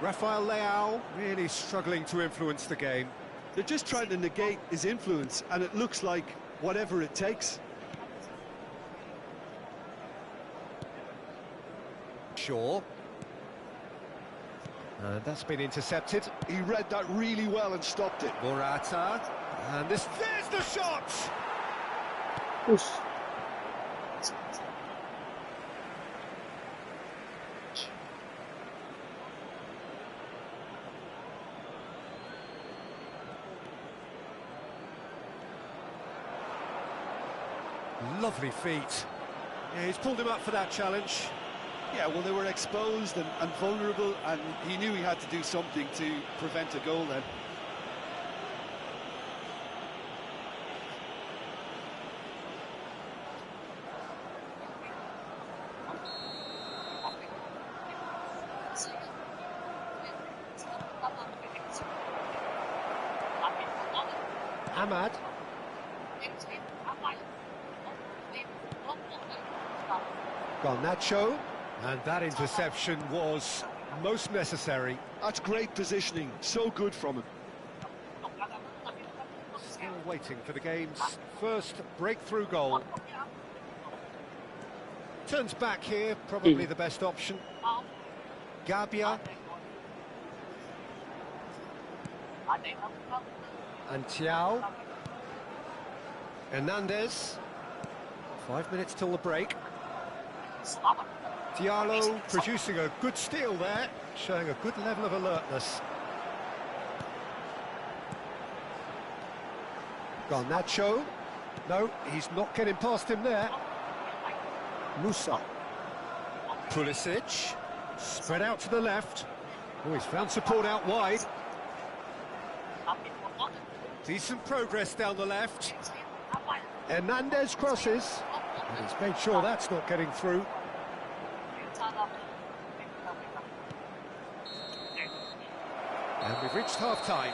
Rafael Leao really struggling to influence the game. They're just trying to negate his influence, and it looks like whatever it takes. Shaw. And that's been intercepted. He read that really well and stopped it. Morata. And there's the shot! Ush. Lovely feet. Yeah, he's pulled him up for that challenge. Yeah, well, they were exposed and vulnerable, and he knew he had to do something to prevent a goal then. Ahmad. Garnacho. And that interception was most necessary. That's great positioning, so good from him. Still waiting for the game's first breakthrough goal. Turns back here, probably the best option. Gabia. And Thiaw. Hernandez. 5 minutes till the break. Diallo producing a good steal there, showing a good level of alertness. Garnacho. No, he's not getting past him there. Musa. Pulisic. Spread out to the left. Oh, he's found support out wide. Decent progress down the left. Hernandez crosses. And he's made sure that's not getting through. And we've reached half-time.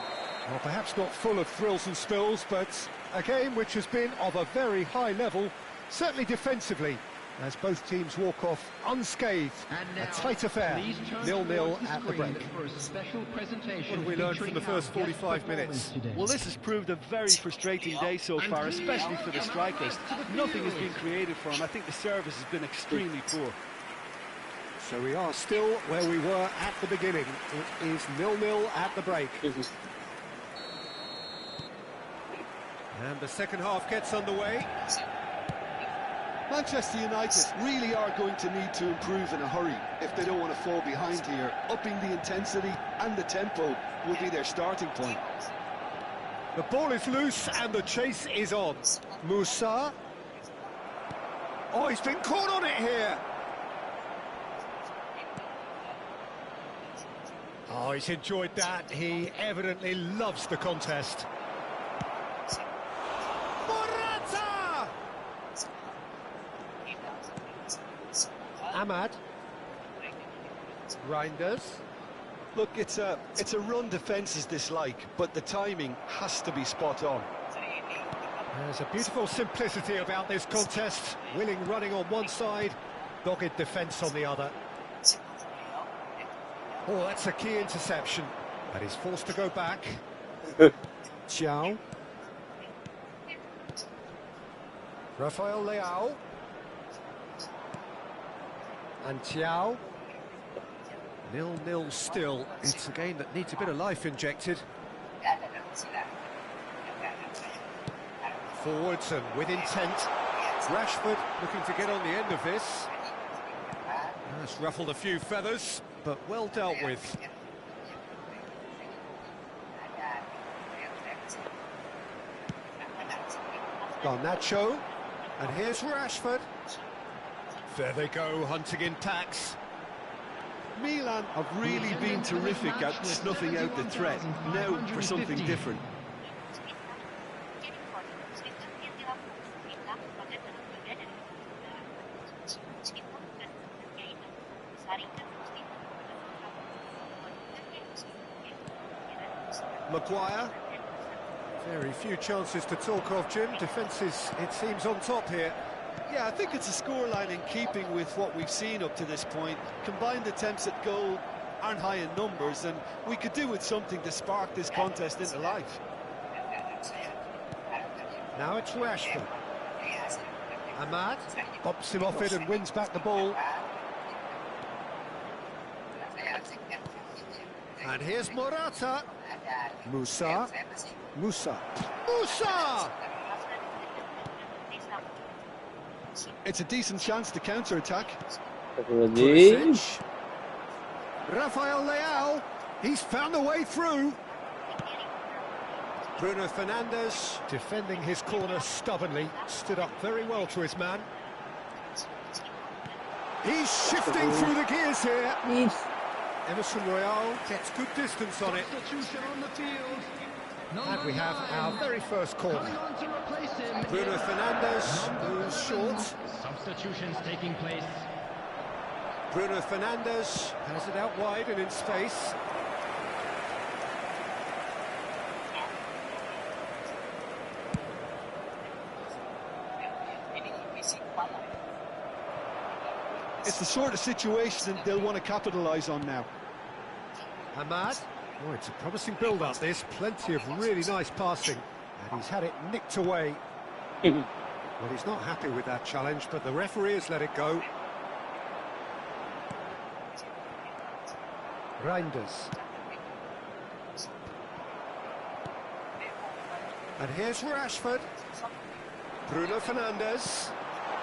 Well, perhaps not full of thrills and spills, but a game which has been of a very high level, certainly defensively, as both teams walk off unscathed. A tight affair, 0-0 at the break. What have we learned from the first 45 minutes? Well, this has proved a very frustrating day so far, especially for the strikers. Nothing has been created for them. I think the service has been extremely poor. So we are still where we were at the beginning. It is 0-0 at the break. And the second half gets underway. Manchester United really are going to need to improve in a hurry if they don't want to fall behind here. Upping the intensity and the tempo will be their starting point. The ball is loose and the chase is on. Musa. Oh, he's been caught on it here. Oh, he's enjoyed that. He evidently loves the contest. Morata! Ahmad. Reinders. Look, it's a run defence's dislike, but the timing has to be spot on. There's a beautiful simplicity about this contest. Willing running on one side, dogged defence on the other. Oh, that's a key interception. But he's forced to go back. Thiaw. Rafael Leao. And Thiaw. 0-0 still. It's a game that needs a bit of life injected. Forwards and with intent. Rashford looking to get on the end of this. That's ruffled a few feathers, but well dealt with. Garnacho. And here's Rashford. There they go, hunting in packs. Milan have really been terrific at snuffing out the threat. Now for something different. Maguire. Very few chances to talk of, Jim. Defence is, it seems, on top here. Yeah, I think it's a scoreline in keeping with what we've seen up to this point. Combined attempts at goal aren't high in numbers, and we could do with something to spark this contest into life. Now it's Rashford. Ahmad bops him off it and wins back the ball. And here's Morata. Musa. Musa. Musa! It's a decent chance to counter-attack. Pulisic. Rafael Leao. He's found a way through. Bruno Fernandes defending his corner stubbornly. Stood up very well to his man. He's shifting through the gears here. Emerson Royale gets good distance on it. And we have our very first corner. Bruno Fernandes moves short. Substitutions taking place. Bruno Fernandes has it out wide and in space. It's the sort of situation they'll want to capitalise on now. Ahmad. Oh, it's a promising build-up, this. Plenty of really nice passing. And he's had it nicked away. Well, he's not happy with that challenge, but the referee has let it go. Reinders. And here's Rashford. Bruno Fernandes.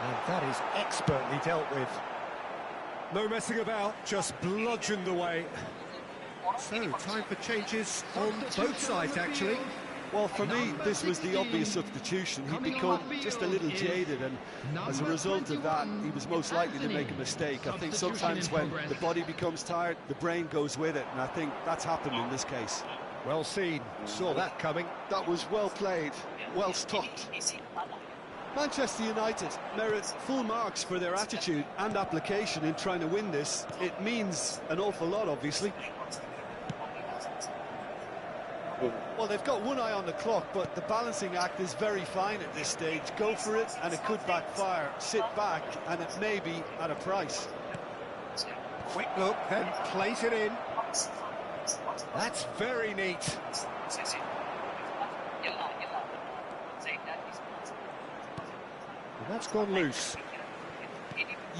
And that is expertly dealt with. No messing about, just bludgeoned away. So, time for changes on both sides, actually. Well, for me, this was the obvious substitution. He'd become just a little jaded, and as a result of that, he was most likely to make a mistake. I think sometimes when the body becomes tired, the brain goes with it, and I think that's happened in this case. Well seen, saw that coming. That was well played, well stopped. Manchester United merit full marks for their attitude and application in trying to win this. It means an awful lot, obviously. Well, they've got one eye on the clock, but the balancing act is very fine at this stage. Go for it, and it could backfire. Sit back, and it may be at a price. Quick look, then plays it in. That's very neat. And that's gone loose.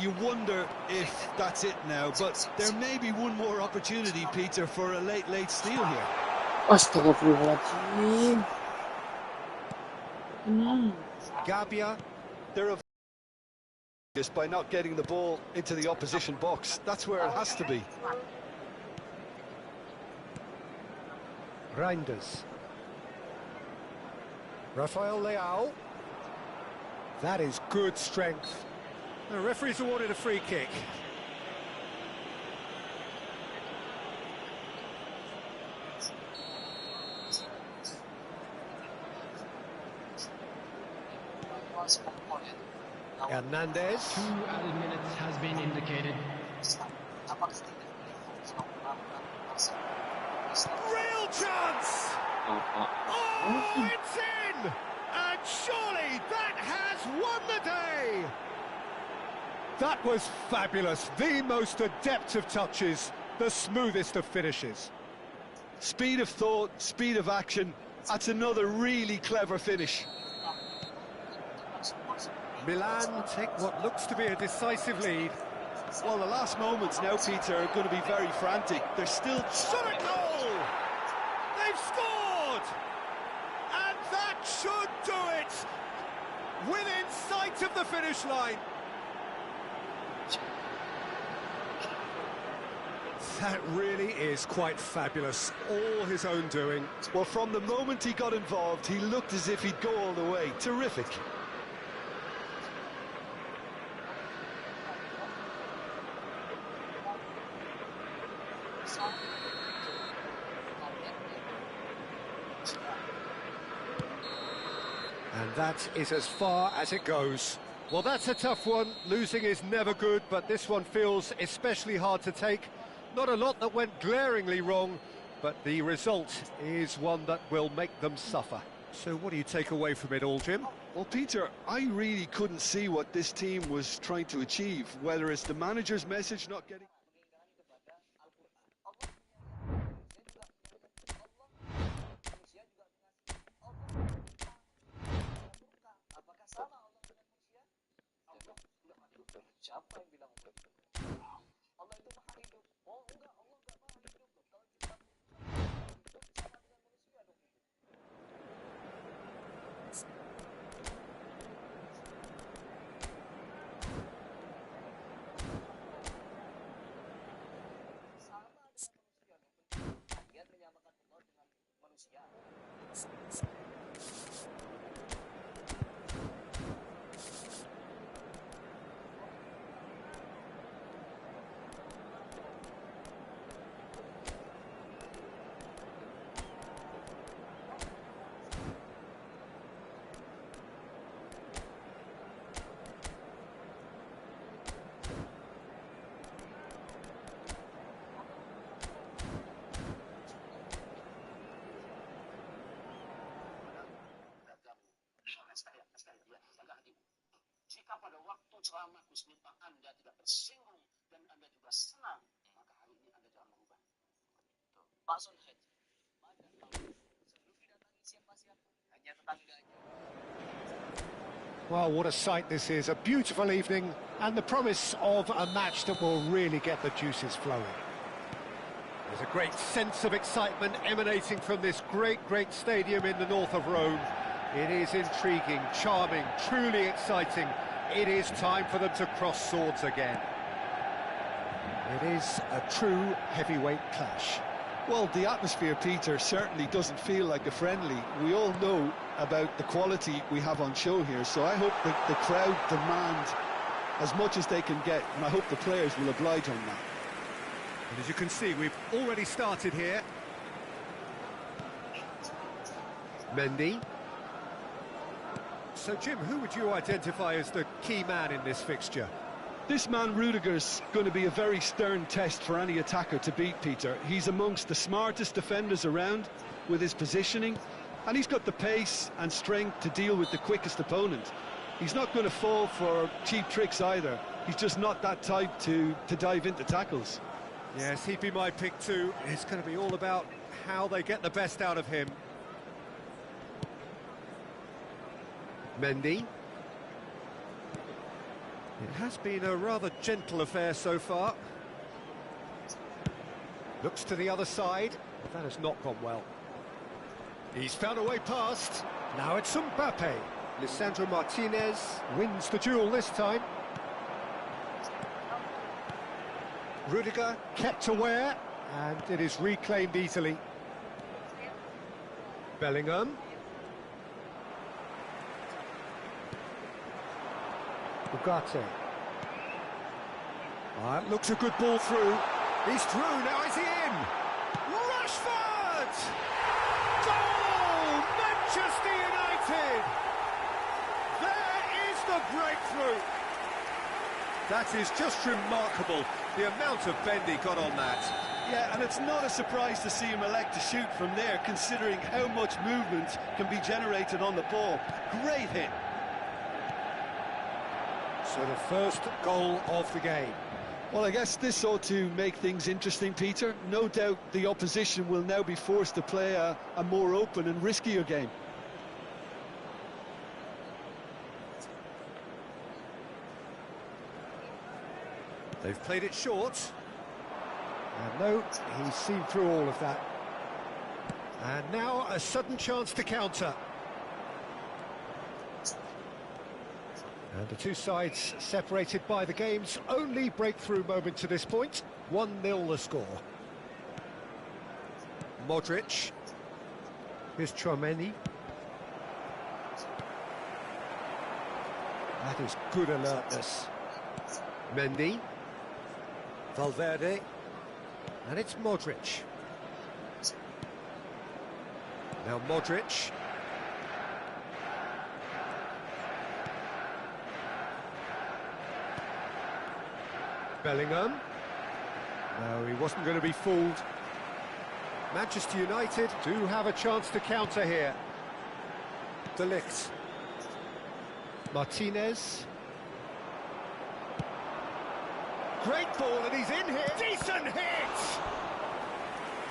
You wonder if that's it now, but there may be one more opportunity, Peter, for a late steal here. Astagfirullahaladzim. Gabia. They're just by not getting the ball into the opposition box. That's where it has to be. Reinders. Rafael Leao. That is good strength. The referee's awarded a free kick. Hernandez. 2 added minutes has been indicated. Real chance! Oh, it's in! And surely that has won the day! That was fabulous. The most adept of touches, the smoothest of finishes. Speed of thought, speed of action. That's another really clever finish. Milan take what looks to be a decisive lead. Well, the last moments now, Peter, are going to be very frantic. They're still... Shot a goal! They've scored! And that should do it! Within sight of the finish line. That really is quite fabulous. All his own doing. Well, from the moment he got involved, he looked as if he'd go all the way. Terrific. And that is as far as it goes. Well, that's a tough one. Losing is never good, but this one feels especially hard to take. Not a lot that went glaringly wrong, but the result is one that will make them suffer. So what do you take away from it all, Jim? Well, Peter, I really couldn't see what this team was trying to achieve, whether it's the manager's message not getting... Apakah pada waktu ceramah Gus Miftah Anda tidak tersinggung dan Anda juga senang, maka hari ini Anda jangan merubah. Pak Sonhead, sebelum didatangi siapa-siapa, hanya tetangganya. Well, what a sight this is, a beautiful evening and the promise of a match that will really get the juices flowing. There's a great sense of excitement emanating from this great stadium in the north of Rome. It is intriguing, charming, truly exciting. It is time for them to cross swords again. It is a true heavyweight clash. Well, the atmosphere, Peter, certainly doesn't feel like a friendly. We all know about the quality we have on show here, so I hope that the crowd demand as much as they can get, and I hope the players will oblige on that. And as you can see, we've already started here. Mendy. So, Jim, who would you identify as the key man in this fixture? This man, Rudiger's, going to be a very stern test for any attacker to beat, Peter. He's amongst the smartest defenders around with his positioning, and he's got the pace and strength to deal with the quickest opponent. He's not going to fall for cheap tricks either. He's just not that type to dive into tackles. Yes, he'd be my pick too. It's going to be all about how they get the best out of him. Mendy. It has been a rather gentle affair so far. Looks to the other side. That has not gone well. He's found a way past. Now it's Mbappe. Lisandro Martinez wins the duel this time. Rudiger kept aware, and it is reclaimed easily. Bellingham. Ugarte. Looks a good ball through. He's through, now is he in? Rashford! Goal! Manchester United! There is the breakthrough! That is just remarkable, the amount of bend he got on that. Yeah, and it's not a surprise to see him elect to shoot from there, considering how much movement can be generated on the ball. Great hit. So the first goal of the game. Well, I guess this ought to make things interesting, Peter. No doubt the opposition will now be forced to play a more open and riskier game. They've played it short. And no, he's seen through all of that. And now a sudden chance to counter. And the two sides separated by the game's only breakthrough moment to this point. 1-0 the score. Modric. Here's Tchouaméni. That is good alertness. Mendy. Valverde. And it's Modric. Now Modric. Bellingham. No, he wasn't going to be fooled. Manchester United do have a chance to counter here. De Ligt. Martinez. Great ball, and he's in here. Decent hit!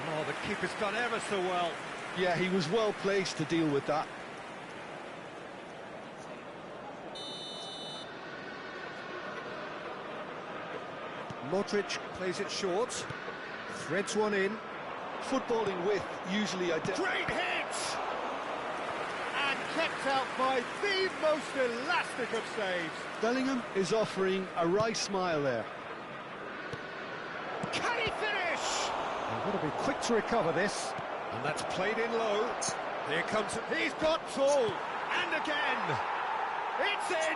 Oh, the keeper's done ever so well. Yeah, he was well placed to deal with that. Modric plays it short, threads one in. Footballing width usually Great hit! And kept out by the most elastic of saves. Bellingham is offering a wry smile there. Can he finish? They've got to be quick to recover this. And that's played in low. Here comes... He's got full! And again! It's in!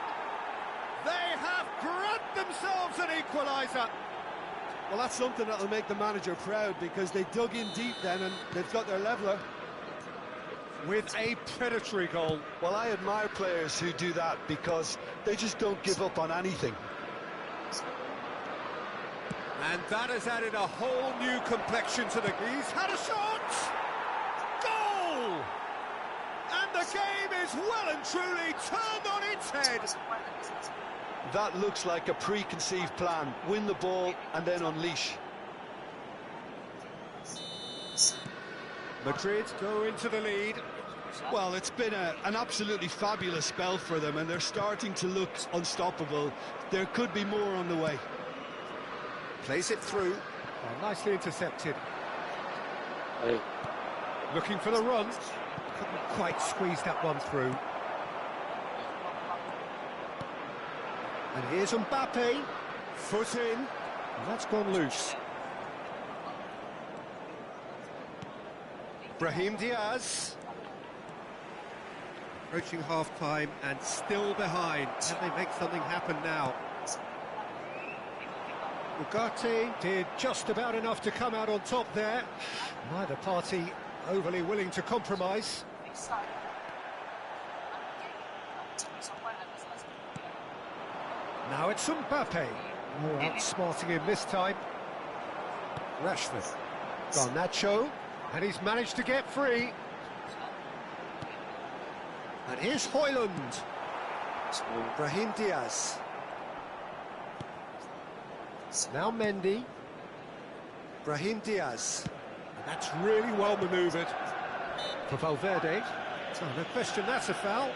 They have grabbed themselves an equaliser. Well, that's something that'll make the manager proud, because they dug in deep then and they've got their leveller. With a predatory goal. Well, I admire players who do that, because they just don't give up on anything. And that has added a whole new complexion to the... He's had a shot! Goal! And the game is well and truly turned on its head. That looks like a preconceived plan. Win the ball and then unleash. Madrid go into the lead. Well, it's been an absolutely fabulous spell for them, and they're starting to look unstoppable. There could be more on the way. Plays it through. Oh, nicely intercepted. Hey. Looking for the run. Couldn't quite squeeze that one through. And here's Mbappe. Foot in. And that's gone loose. Brahim Diaz. Approaching half-time and still behind. Can they make something happen now? Ugarte did just about enough to come out on top there. Neither party overly willing to compromise. Now it's Mbappe. Oh, outsmarting him this time. Rashford. Garnacho. And he's managed to get free. And here's Højlund. Brahim Diaz. Now Mendy. Brahim Diaz. And that's really well manoeuvred. For Valverde. Oh, no question, that's a foul.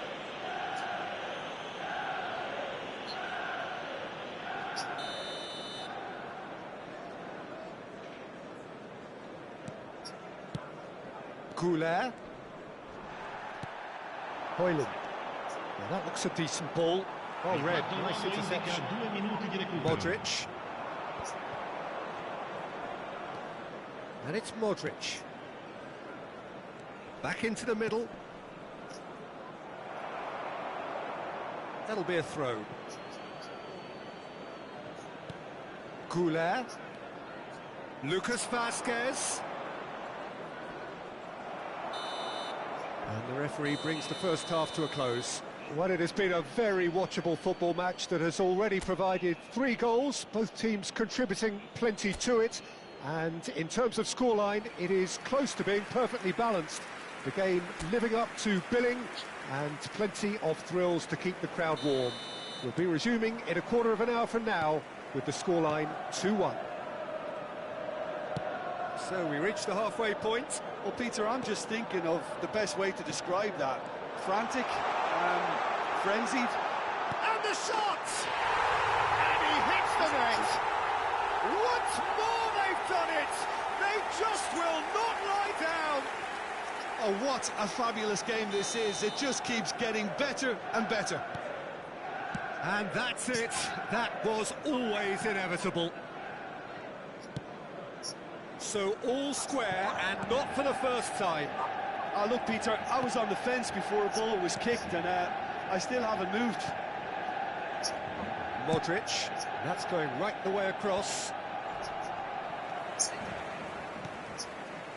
Goulet. Højlund. Well, that looks a decent ball. Well read, nice interception. Modric. And it's Modric. Back into the middle. That'll be a throw. Goulet. Lucas Vazquez. And the referee brings the first half to a close. Well, it has been a very watchable football match that has already provided 3 goals, both teams contributing plenty to it. And in terms of scoreline, it is close to being perfectly balanced. The game living up to billing and plenty of thrills to keep the crowd warm. We'll be resuming in a quarter of an hour from now with the scoreline 2-1. So we reach the halfway point. Well, Peter, I'm just thinking of the best way to describe that. Frantic, frenzied. And the shot! And he hits the net! Once more they've done it! They just will not lie down! Oh, what a fabulous game this is. It just keeps getting better and better. And that's it. That was always inevitable. So all square, and not for the first time. Look, Peter, I was on the fence before a ball was kicked, and I still haven't moved. Modric, that's going right the way across.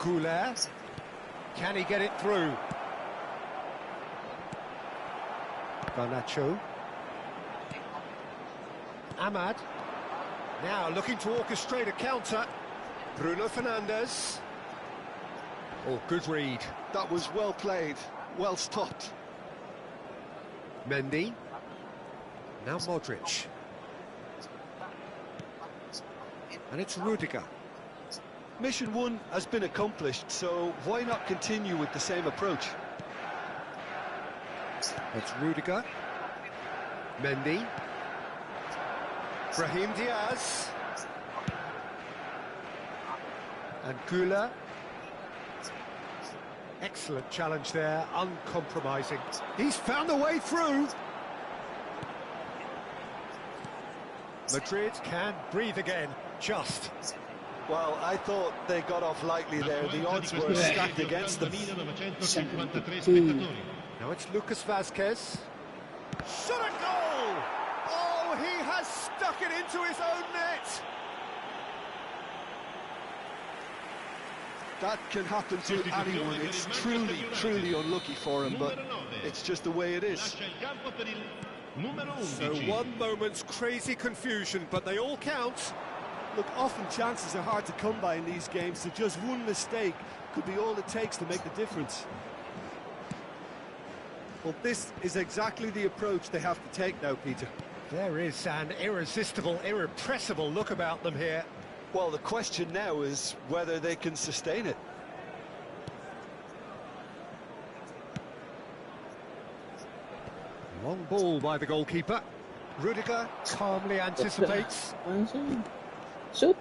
Goulet, can he get it through? Garnacho. Ahmad, now looking to orchestrate a counter. Bruno Fernandes. Oh, good read. That was well played, well stopped. Mendy. Now Modric. And it's Rudiger. Mission 1 has been accomplished, so why not continue with the same approach? It's Rudiger. Mendy. Brahim Diaz. And Goulet. Excellent challenge there, uncompromising. He's found a way through. Madrid can breathe again, just. Well, I thought they got off lightly there. The odds were stacked against them. Now it's Lucas Vazquez. Shot a goal! Oh, he has stuck it into his own net. That can happen to anyone. It's truly, truly unlucky for him, but it's just the way it is. So one moment's crazy confusion, but they all count. Look, often chances are hard to come by in these games, so just one mistake could be all it takes to make the difference. Well, this is exactly the approach they have to take now, Peter. There is an irresistible, irrepressible look about them here. Well, the question now is whether they can sustain it. Long ball by the goalkeeper. Rudiger calmly anticipates. Shoot.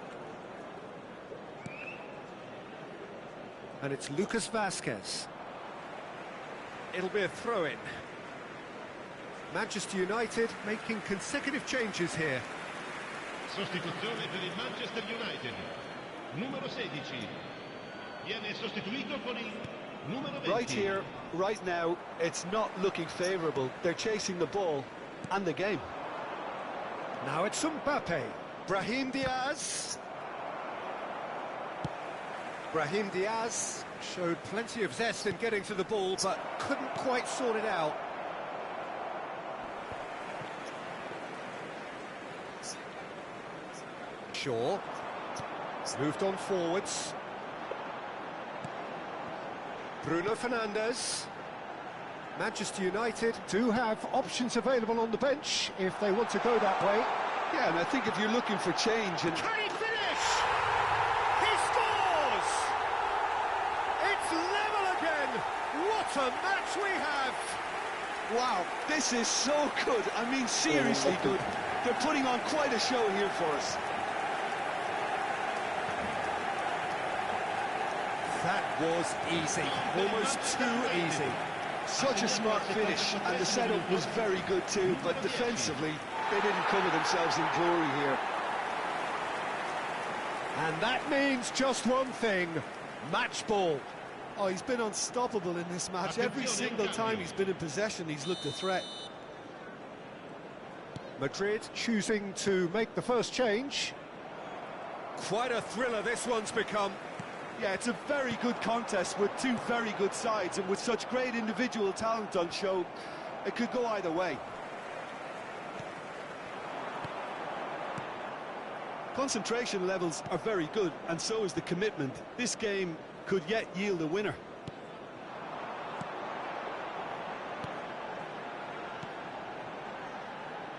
And it's Lucas Vazquez. It'll be a throw-in. Manchester United making consecutive changes here. Sostituzione per il Manchester United. Numero 16. Viene sostituito con il numero 20. Right here, right now, it's not looking favourable. They're chasing the ball and the game. Now it's Mbappe. Brahim Diaz. Brahim Diaz showed plenty of zest in getting to the ball, but couldn't quite sort it out. Shaw moved on forwards. Bruno Fernandes. Manchester United do have options available on the bench if they want to go that way. Yeah, and I think if you're looking for change... And can he finish? He scores! It's level again! What a match we have! wow, this is so good. I mean, seriously good. They're putting on quite a show here for us. That was easy, almost too easy. Such a smart finish, and the setup was very good too, but defensively, they didn't cover themselves in glory here. And that means just one thing, match ball. Oh, he's been unstoppable in this match. Every single time he's been in possession, he's looked a threat. Madrid choosing to make the first change. Quite a thriller this one's become. Yeah, it's a very good contest with two very good sides, and with such great individual talent on show, it could go either way. Concentration levels are very good, and so is the commitment. This game could yet yield a winner.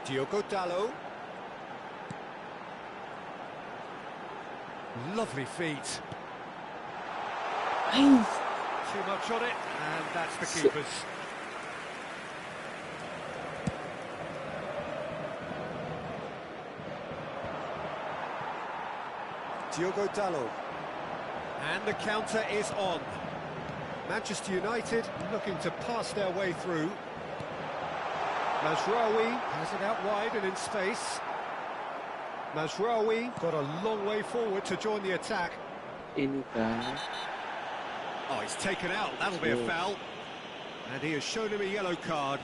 Diogo Dalot. Lovely feet. Too much on it, and that's the keeper's. Diogo Dalot. And the counter is on. Manchester United looking to pass their way through. Mazraoui has it out wide and in space. Mazraoui got a long way forward to join the attack. Oh, he's taken out. That'll be a foul. And he has shown him a yellow card.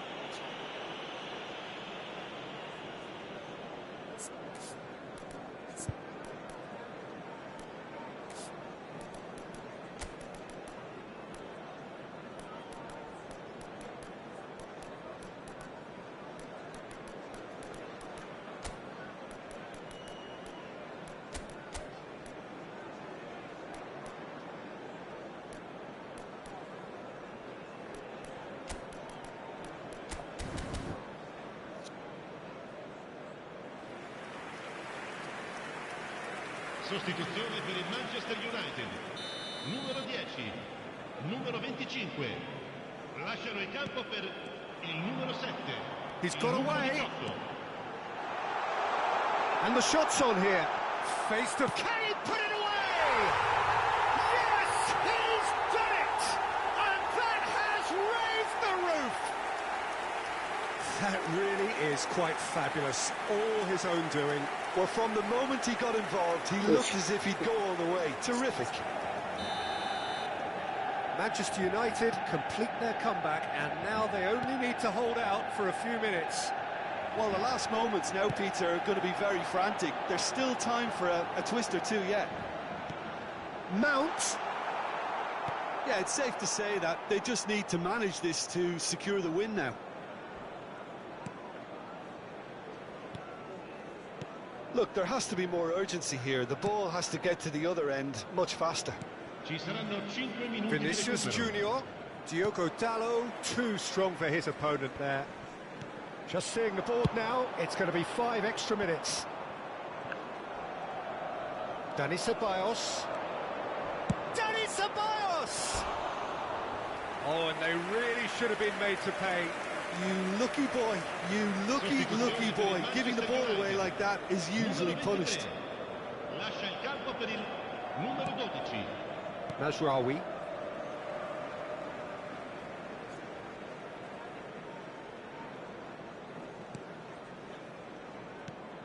Sostituzione per il Manchester United. Numero 10, numero 25. Lasciano il campo per il numero 7. He's got away. And the shot's on here. Face to... Can he put it away? Yes, he's done it! And that has raised the roof! That really is quite fabulous. All his own doing. Well, from the moment he got involved, he looked as if he'd go all the way. Terrific. Manchester United complete their comeback, and now they only need to hold out for a few minutes. Well, the last moments now, Peter, are going to be very frantic. There's still time for a twist or two yet. Mount. Yeah, it's safe to say that they just need to manage this to secure the win now. Look, there has to be more urgency here. The ball has to get to the other end much faster. Ci saranno 5 minuti di Vinicius recupero. Junior. Diogo Dalot, too strong for his opponent there. Just seeing the board now, it's going to be 5 extra minutes. Dani Ceballos. Dani Ceballos! Oh, and they really should have been made to pay. You lucky boy, lucky boy. Giving the ball away like that is usually punished. Lascia il campo per il numero 12. Mazraoui.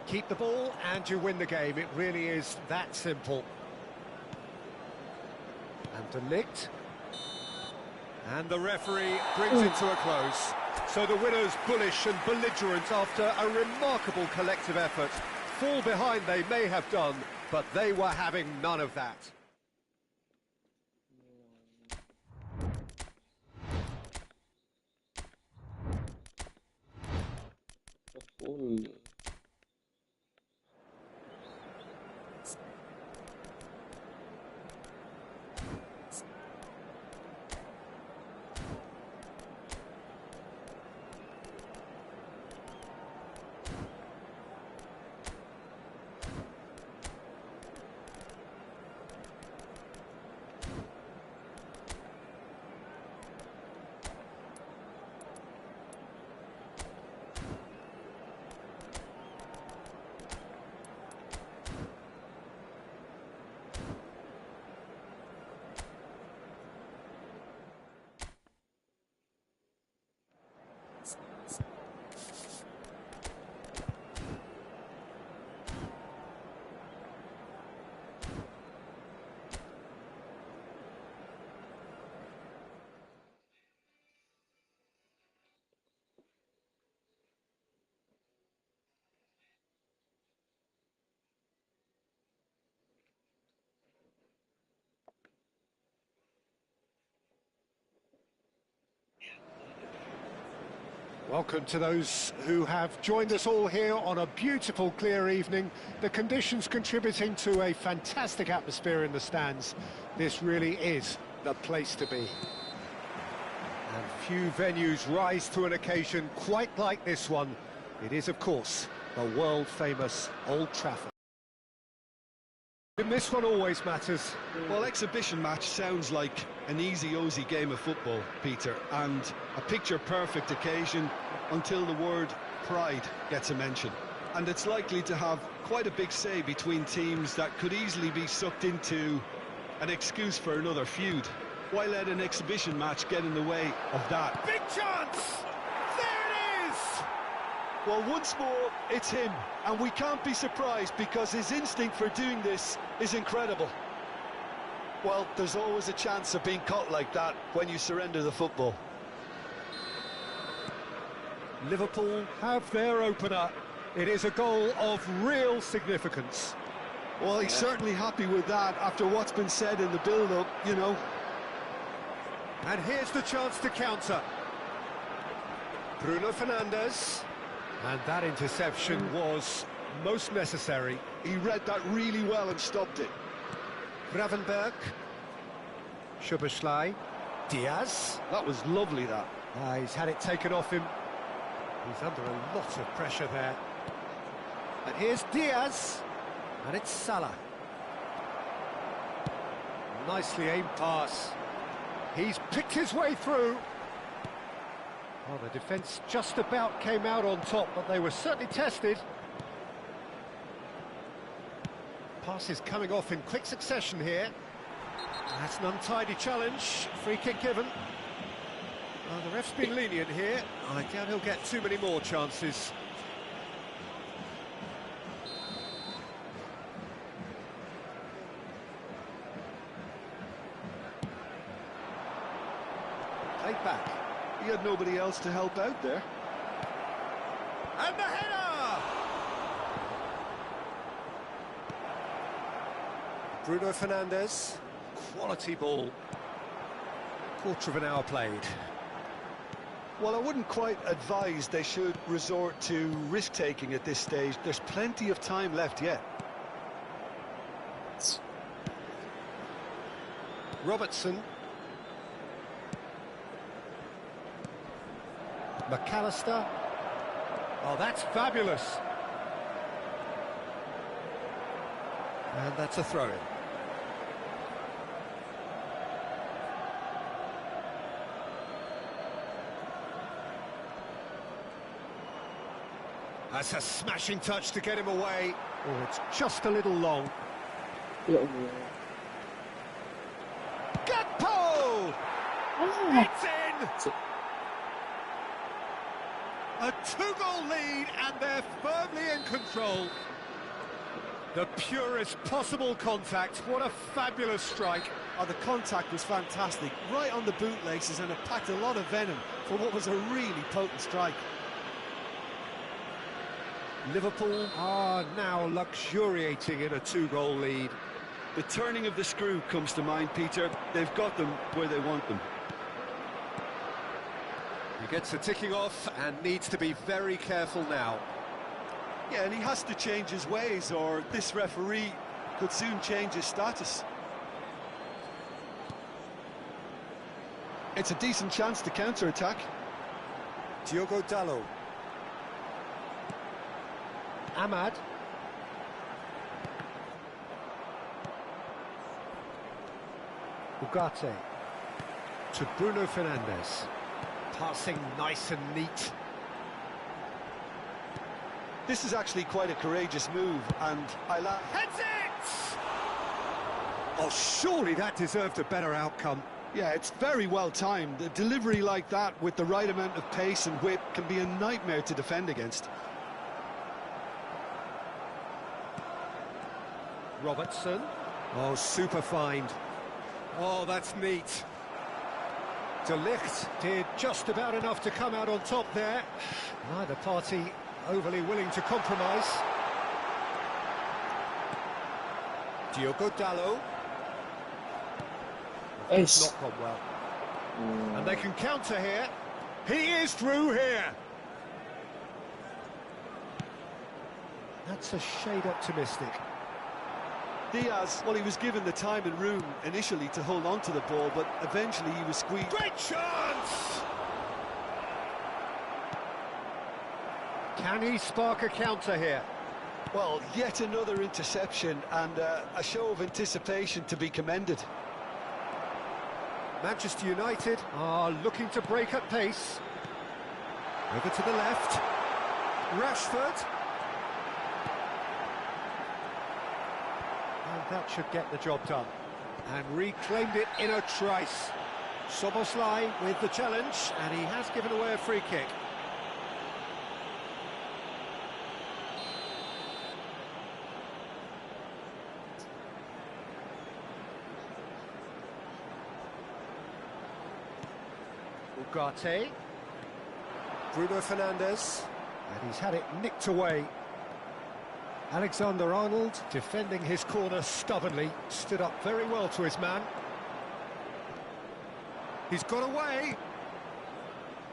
Keep the ball and you win the game. It really is that simple. And De Ligt. And the referee brings it to a close. So the winners bullish and belligerent after a remarkable collective effort. Fall behind they may have done, but they were having none of that. Full. Welcome to those who have joined us all here on a beautiful, clear evening. The conditions contributing to a fantastic atmosphere in the stands. This really is the place to be. And few venues rise to an occasion quite like this one. It is, of course, the world-famous Old Trafford. And this one always matters. Well, exhibition match sounds like an easy-ozy game of football, Peter, and a picture-perfect occasion until the word pride gets a mention. And it's likely to have quite a big say between teams that could easily be sucked into an excuse for another feud. Why let an exhibition match get in the way of that? Big chance! There it is! Well, once more, it's him, and we can't be surprised because his instinct for doing this is incredible. Well, there's always a chance of being caught like that when you surrender the football. Liverpool have their opener. It is a goal of real significance. Well, he's certainly happy with that after what's been said in the build-up, you know. And here's the chance to counter. Bruno Fernandes. And that interception was most necessary. He read that really well and stopped it. Gravenberg. Szoboszlai. Diaz. That was lovely, that. He's had it taken off him. He's under a lot of pressure there. And here's Diaz. And it's Salah. Nicely aimed pass. He's picked his way through. Well, the defence just about came out on top, but they were certainly tested. Passes coming off in quick succession here. That's an untidy challenge. Free kick given. The ref's been lenient here. I doubt he'll get too many more chances. Played back. He had nobody else to help out there. And the header! Bruno Fernandes. Quality ball. Quarter of an hour played. Well, I wouldn't quite advise they should resort to risk-taking at this stage. There's plenty of time left yet. Robertson. McAllister. Oh, that's fabulous. And that's a throw-in. That's a smashing touch to get him away. Oh, it's just a little long. Ya Allah. Gakpo! It's in! A two-goal lead, and they're firmly in control. The purest possible contact. What a fabulous strike. Oh, the contact was fantastic, right on the bootlaces, and it packed a lot of venom for what was a really potent strike. Liverpool are now luxuriating in a two-goal lead. The turning of the screw comes to mind, Peter. They've got them where they want them. He gets the ticking off and needs to be very careful now. Yeah, and he has to change his ways, or this referee could soon change his status. It's a decent chance to counter-attack. Diogo Dalot. Ahmad. Ugarte. To Bruno Fernandes. Passing nice and neat. This is actually quite a courageous move, and I like... Heads it! Oh, surely that deserved a better outcome. Yeah, it's very well timed. A delivery like that with the right amount of pace and whip can be a nightmare to defend against. Robertson. Oh, super find. Oh, that's neat. De Ligt did just about enough to come out on top there. Neither party overly willing to compromise. Diogo Dalot. It's not gone well. And they can counter here. He is through here. That's a shade optimistic. Diaz, well, he was given the time and room initially to hold on to the ball, but eventually he was squeezed. Great chance! Can he spark a counter here? Well, yet another interception, and a show of anticipation to be commended. Manchester United are looking to break at pace. Over to the left. Rashford. And that should get the job done. And reclaimed it in a trice. Szoboszlai with the challenge, and he has given away a free kick. Ugarte. Bruno Fernandes. And he's had it nicked away. Alexander-Arnold, defending his corner stubbornly, stood up very well to his man. He's got away.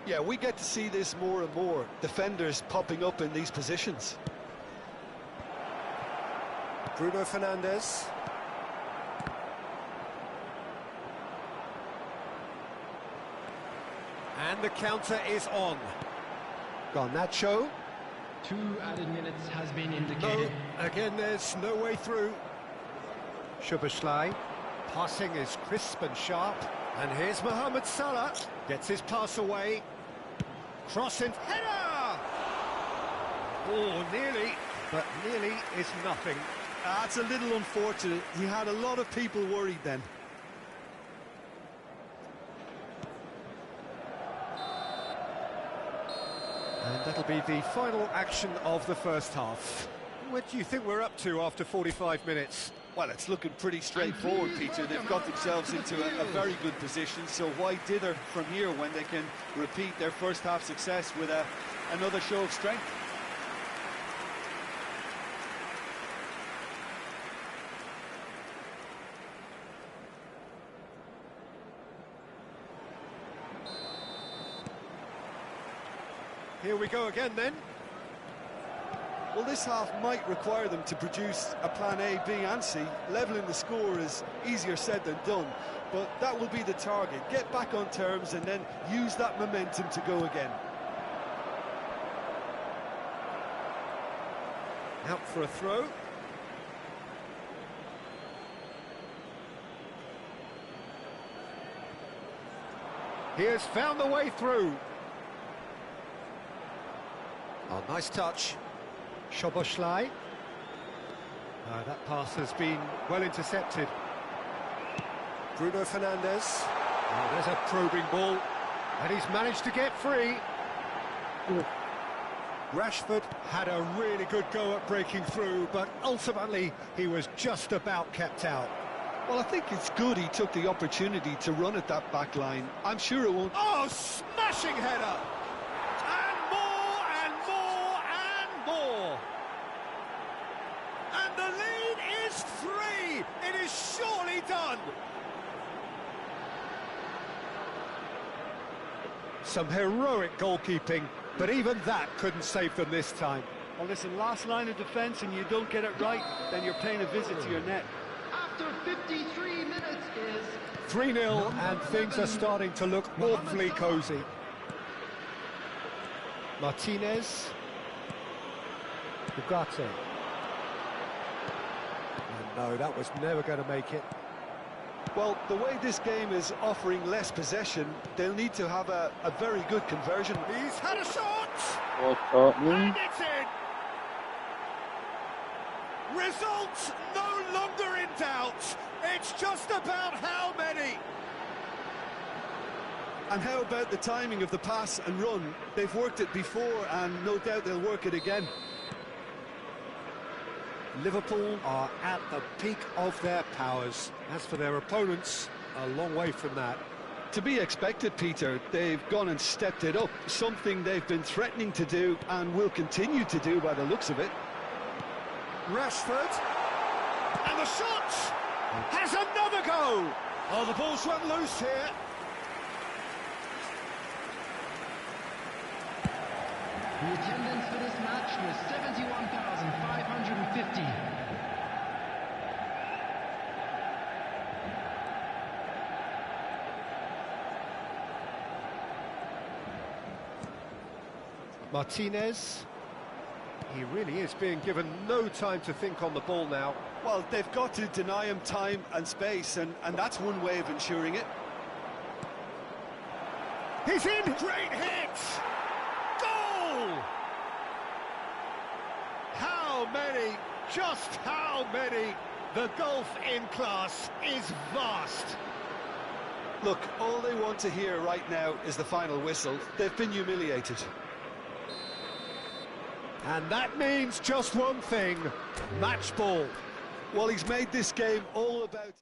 Yeah, we get to see this more and more. Defenders popping up in these positions. Bruno Fernandes. And the counter is on. Garnacho. 2 added minutes has been indicated. No, again, there's no way through. Szoboszlai. Passing is crisp and sharp. And here's Mohamed Salah. Gets his pass away. Crossing. Header! Oh, nearly. But nearly is nothing. That's a little unfortunate. He had a lot of people worried then. And that'll be the final action of the first half. What do you think we're up to after 45 minutes? Well, it's looking pretty straightforward, Peter. They've got themselves into a very good position, so why dither from here when they can repeat their first half success with another show of strength? Here we go again then. Well, this half might require them to produce a plan A, B and C. Levelling the score is easier said than done, but that will be the target. Get back on terms and then use that momentum to go again. Out for a throw. He has found the way through. Oh, nice touch. Szoboszlai. That pass has been well intercepted. Bruno Fernandes. Oh, there's a probing ball. And he's managed to get free. Rashford had a really good go at breaking through, but ultimately he was just about kept out. Well, I think it's good he took the opportunity to run at that back line. I'm sure it won't... Oh, smashing header! And more, and more, and more! And the lead is 3! It is surely done! Some heroic goalkeeping, but even that couldn't save them this time. Well, listen, last line of defence and you don't get it right, then you're paying a visit to your net. After 53 minutes is 3-0, and things are starting to look awfully cosy. Martinez. Ugarte. And no, that was never going to make it. Well, the way this game is offering less possession, they'll need to have a very good conversion. He's had a shot! Tottenham. And it's in! Results no longer in doubt. It's just about how many. And how about the timing of the pass and run? They've worked it before and no doubt they'll work it again. Liverpool are at the peak of their powers. As for their opponents, a long way from that. To be expected, Peter, they've gone and stepped it up, something they've been threatening to do and will continue to do by the looks of it. Rashford, and the shot has another go. Oh, the ball's run loose here. the attendance for this match was 71,550. Martinez. He really is being given no time to think on the ball now. Well, they've got to deny him time and space, and that's one way of ensuring it. He's in! Great hit! Goal! How many? Just how many? The gulf in class is vast. Look, all they want to hear right now is the final whistle. They've been humiliated. And that means just one thing, match ball. Well, he's made this game all about...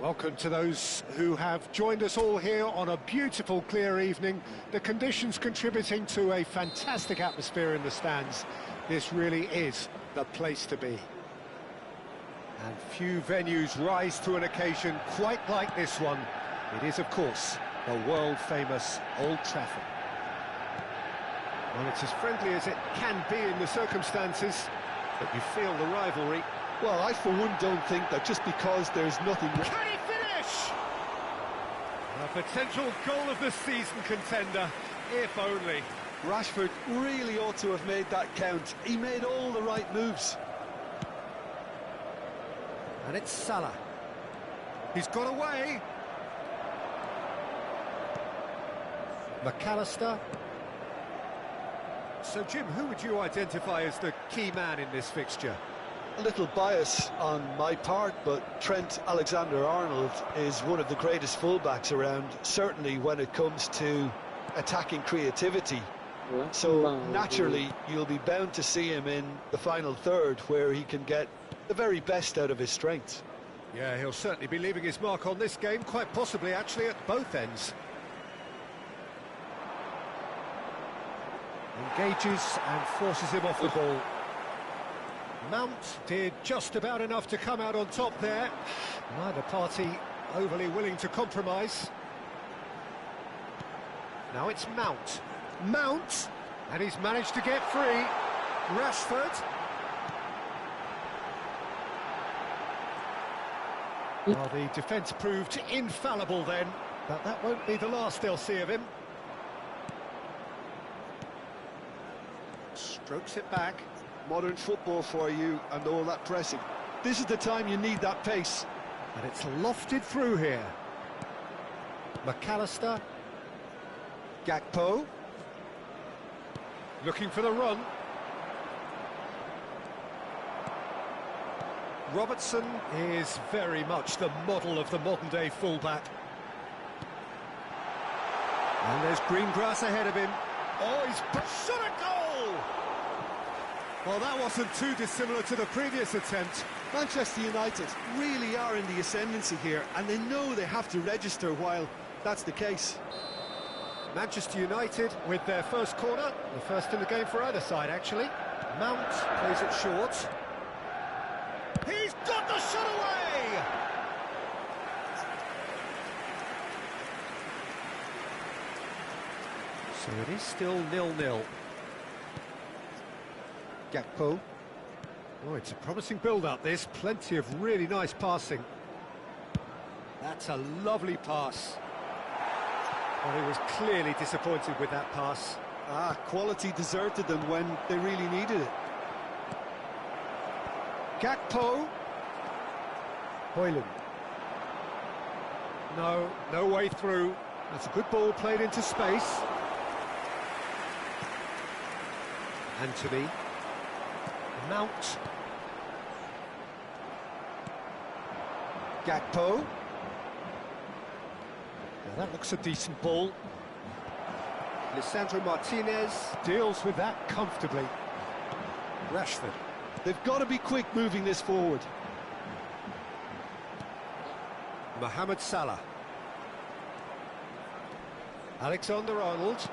Welcome to those who have joined us all here on a beautiful, clear evening. The conditions contributing to a fantastic atmosphere in the stands. This really is the place to be. And few venues rise to an occasion quite like this one. It is, of course, the world-famous Old Trafford. Well, it's as friendly as it can be in the circumstances, but you feel the rivalry. Well, I for one don't think that just because there's nothing... Can he finish? A potential goal of the season contender, if only. Rashford really ought to have made that count. He made all the right moves. And it's Salah. He's got away. McAllister. So, Jim, who would you identify as the key man in this fixture? A little bias on my part, but Trent Alexander-Arnold is one of the greatest fullbacks around, certainly when it comes to attacking creativity. So naturally, you'll be bound to see him in the final third, where he can get the very best out of his strengths. Yeah, he'll certainly be leaving his mark on this game, quite possibly actually at both ends. Engages and forces him off the ball. Mount did just about enough to come out on top there. Neither party overly willing to compromise. Now it's Mount. Mount! And he's managed to get free. Rashford. Well, the defence proved infallible then, but that won't be the last they'll see of him. Strokes it back. Modern football for you and all that pressing. This is the time you need that pace. And it's lofted through here. McAllister. Gakpo. Looking for the run. Robertson is very much the model of the modern-day fullback. And there's green grass ahead of him. Oh, he's shot a goal! Well, that wasn't too dissimilar to the previous attempt. Manchester United really are in the ascendancy here, and they know they have to register while that's the case. Manchester United with their first corner, the first in the game for either side, actually. Mount plays it short. He's got the shot away! So it is still 0-0. Gakpo. Oh, it's a promising build-up, this. Plenty of really nice passing. That's a lovely pass. Well, he was clearly disappointed with that pass. Quality deserted them when they really needed it. Gakpo. Højlund. No way through. That's a good ball played into space. Anthony. Mount. Gakpo. Now that looks a decent ball. Lisandro Martinez deals with that comfortably. Rashford. They've got to be quick moving this forward. Mohamed Salah. Alexander-Arnold.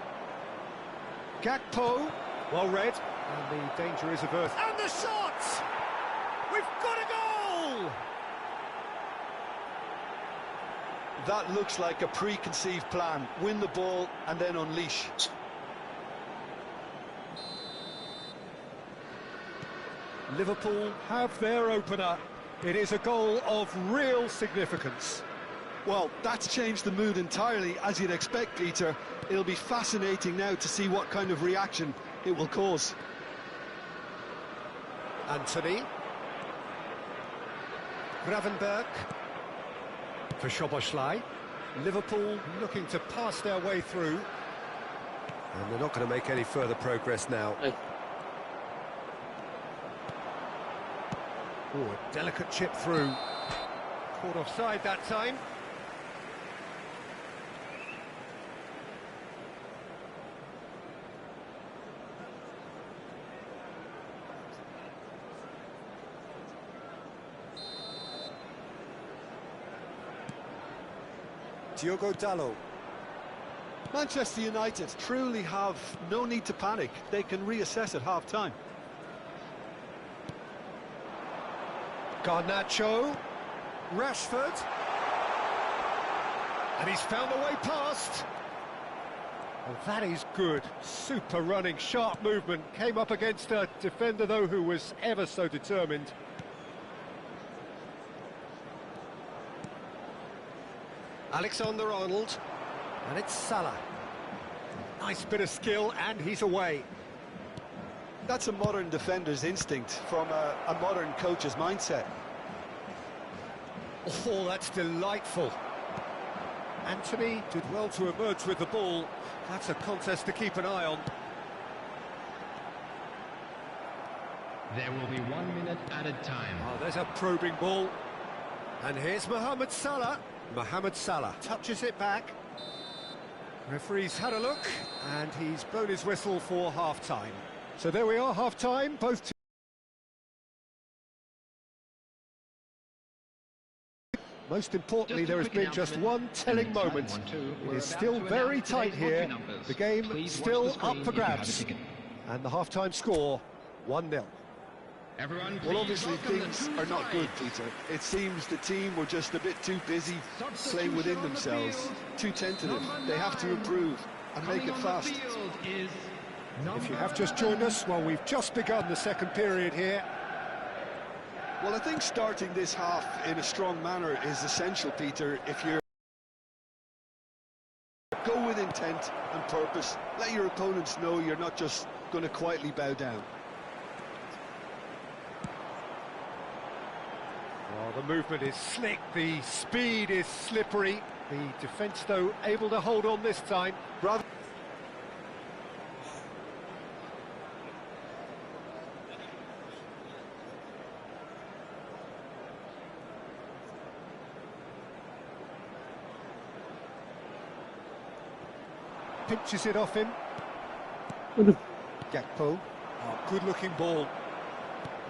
Gakpo. Well read. And the danger is averted. And the shot! We've got a goal! That looks like a preconceived plan. Win the ball and then unleash. Liverpool have their opener. It is a goal of real significance. Well, that's changed the mood entirely, as you'd expect, Peter. It'll be fascinating now to see what kind of reaction it will cause. Anthony. Gravenberg. For Szoboszlai. Liverpool looking to pass their way through. And they're not going to make any further progress now. Oh, a delicate chip through. Caught offside that time. Diogo Dalot. Manchester United truly have no need to panic. They can reassess at half-time. Garnacho. Rashford. And he's found a way past. Oh, that is good. Super running, sharp movement. Came up against a defender, though, who was ever so determined. Alexander-Arnold. And it's Salah. Nice bit of skill, and he's away. That's a modern defender's instinct from a modern coach's mindset. Oh, that's delightful. Anthony did well to emerge with the ball. That's a contest to keep an eye on. There will be 1 minute added time. Oh, there's a probing ball. And here's Mohamed Salah. Mohamed Salah touches it back. Referee's had a look, and he's blown his whistle for half-time. So there we are, half-time, both teams. Most importantly, there has been just one telling moment. It is still very tight here. The game still up for grabs. And the half-time score, 1-0. Well, obviously things are not good, Peter. It seems the team were just a bit too busy playing within themselves, too tentative. They have to improve and make it fast. If you have just joined us, well, we've just begun the second period here. Well, I think starting this half in a strong manner is essential, Peter. If you're go with intent and purpose, let your opponents know you're not just going to quietly bow down. Well, the movement is slick, the speed is slippery. The defence, though, able to hold on this time. Rather pinches it off him. Gakpo. Oh, good-looking ball.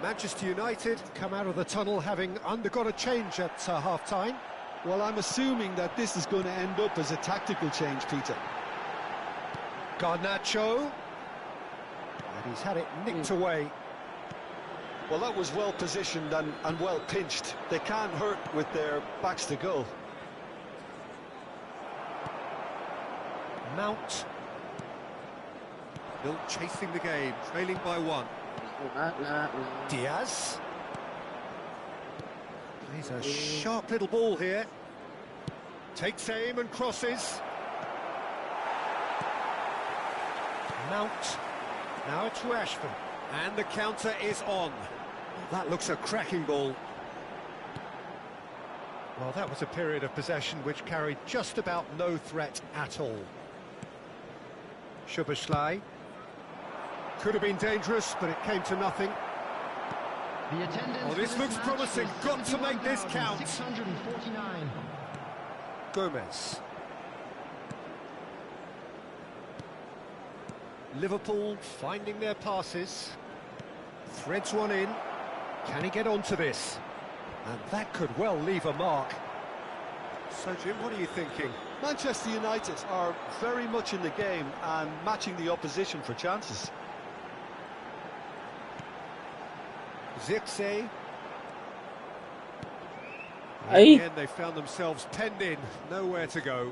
Manchester United come out of the tunnel having undergone a change at half-time. Well, I'm assuming that this is going to end up as a tactical change, Peter. Garnacho. And he's had it nicked away. Well, that was well positioned and well pinched. They can't hurt with their backs to goal. Mount. Still chasing the game, trailing by 1. Diaz. Plays a sharp little ball here. Takes aim and crosses. Mount. Now it's Rashford. And the counter is on. That looks a cracking ball. Well, that was a period of possession which carried just about no threat at all. Szoboszlai. Could have been dangerous, but it came to nothing. Oh, this looks promising. Got to make this count. 649. Gomez. Liverpool finding their passes. Threads one in. Can he get onto this? And that could well leave a mark. So, Jim, what are you thinking? Manchester United are very much in the game and matching the opposition for chances. Zirkzee. Aye. Again, they found themselves penned in, nowhere to go.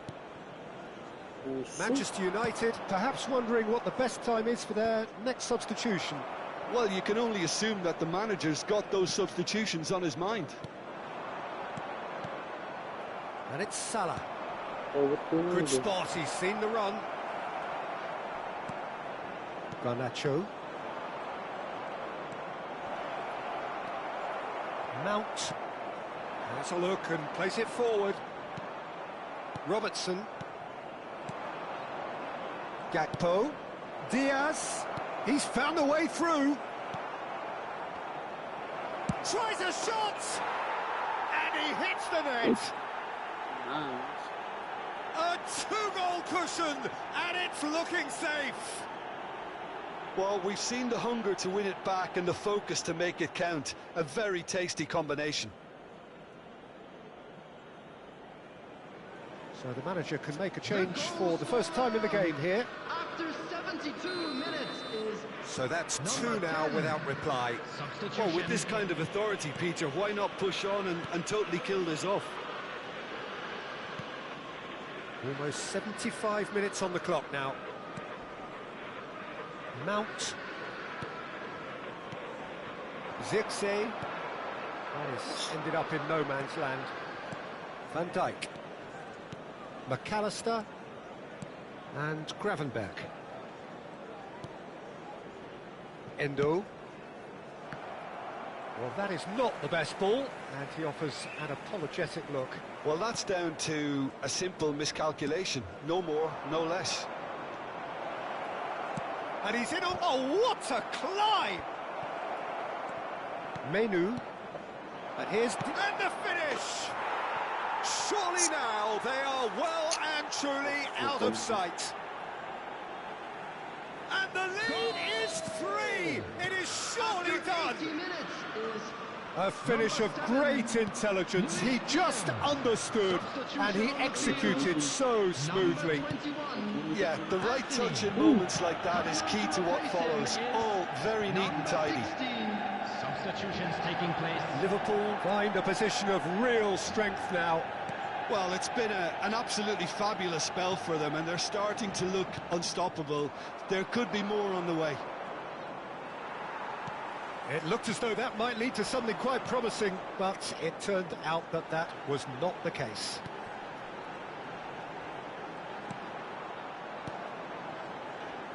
Manchester United perhaps wondering what the best time is for their next substitution. Well, you can only assume that the manager's got those substitutions on his mind. And it's Salah. Good spot, he's seen the run. Garnacho. Mount. Has a look and plays it forward. Robertson. Gakpo. Diaz. He's found a way through. Tries a shot! And he hits the net. A two-goal cushion, and it's looking safe. Well, we've seen the hunger to win it back and the focus to make it count. A very tasty combination. So the manager can make a change for the first time in the game here. After 72 minutes is... So that's two now without reply. Well, with this kind of authority, Peter, why not push on and totally kill this off? Almost 75 minutes on the clock now. Mount. Zirkzee. That has ended up in no man's land. Van Dijk. McAllister. And Gravenberg. Endo. Well, that is not the best ball, and he offers an apologetic look. Well, that's down to a simple miscalculation. No more, no less. And he's in on... Oh, what a climb! Menu. And here's... And the finish! Surely now they are well and truly out of sight. And the lead is 3! It is surely done! A finish of great intelligence. He just understood and he executed so smoothly. Yeah, the right touch in moments like that is key to what follows. All very neat and tidy. Substitutions taking place. Liverpool find a position of real strength now. Well, it's been an absolutely fabulous spell for them, and they're starting to look unstoppable. There could be more on the way. It looked as though that might lead to something quite promising, but it turned out that that was not the case.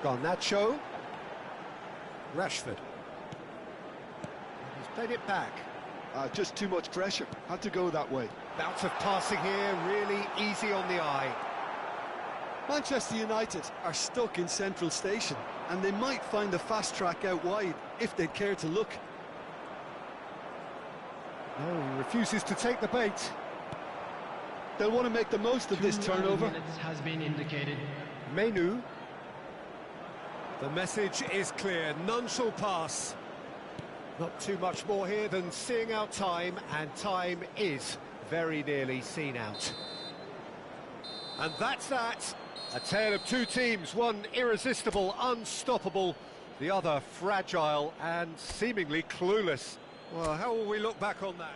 Garnacho. Rashford. He's played it back. Just too much pressure. Had to go that way. Bouts of passing here, really easy on the eye. Manchester United are stuck in Central Station, and they might find a fast track out wide if they'd care to look. No, he refuses to take the bait. They'll want to make the most of this turnover. 2 minutes has been indicated. Menu. The message is clear, none shall pass. Not too much more here than seeing out time, and time is very nearly seen out. And that's that. A tale of two teams, one irresistible, unstoppable, the other fragile and seemingly clueless. Well, how will we look back on that?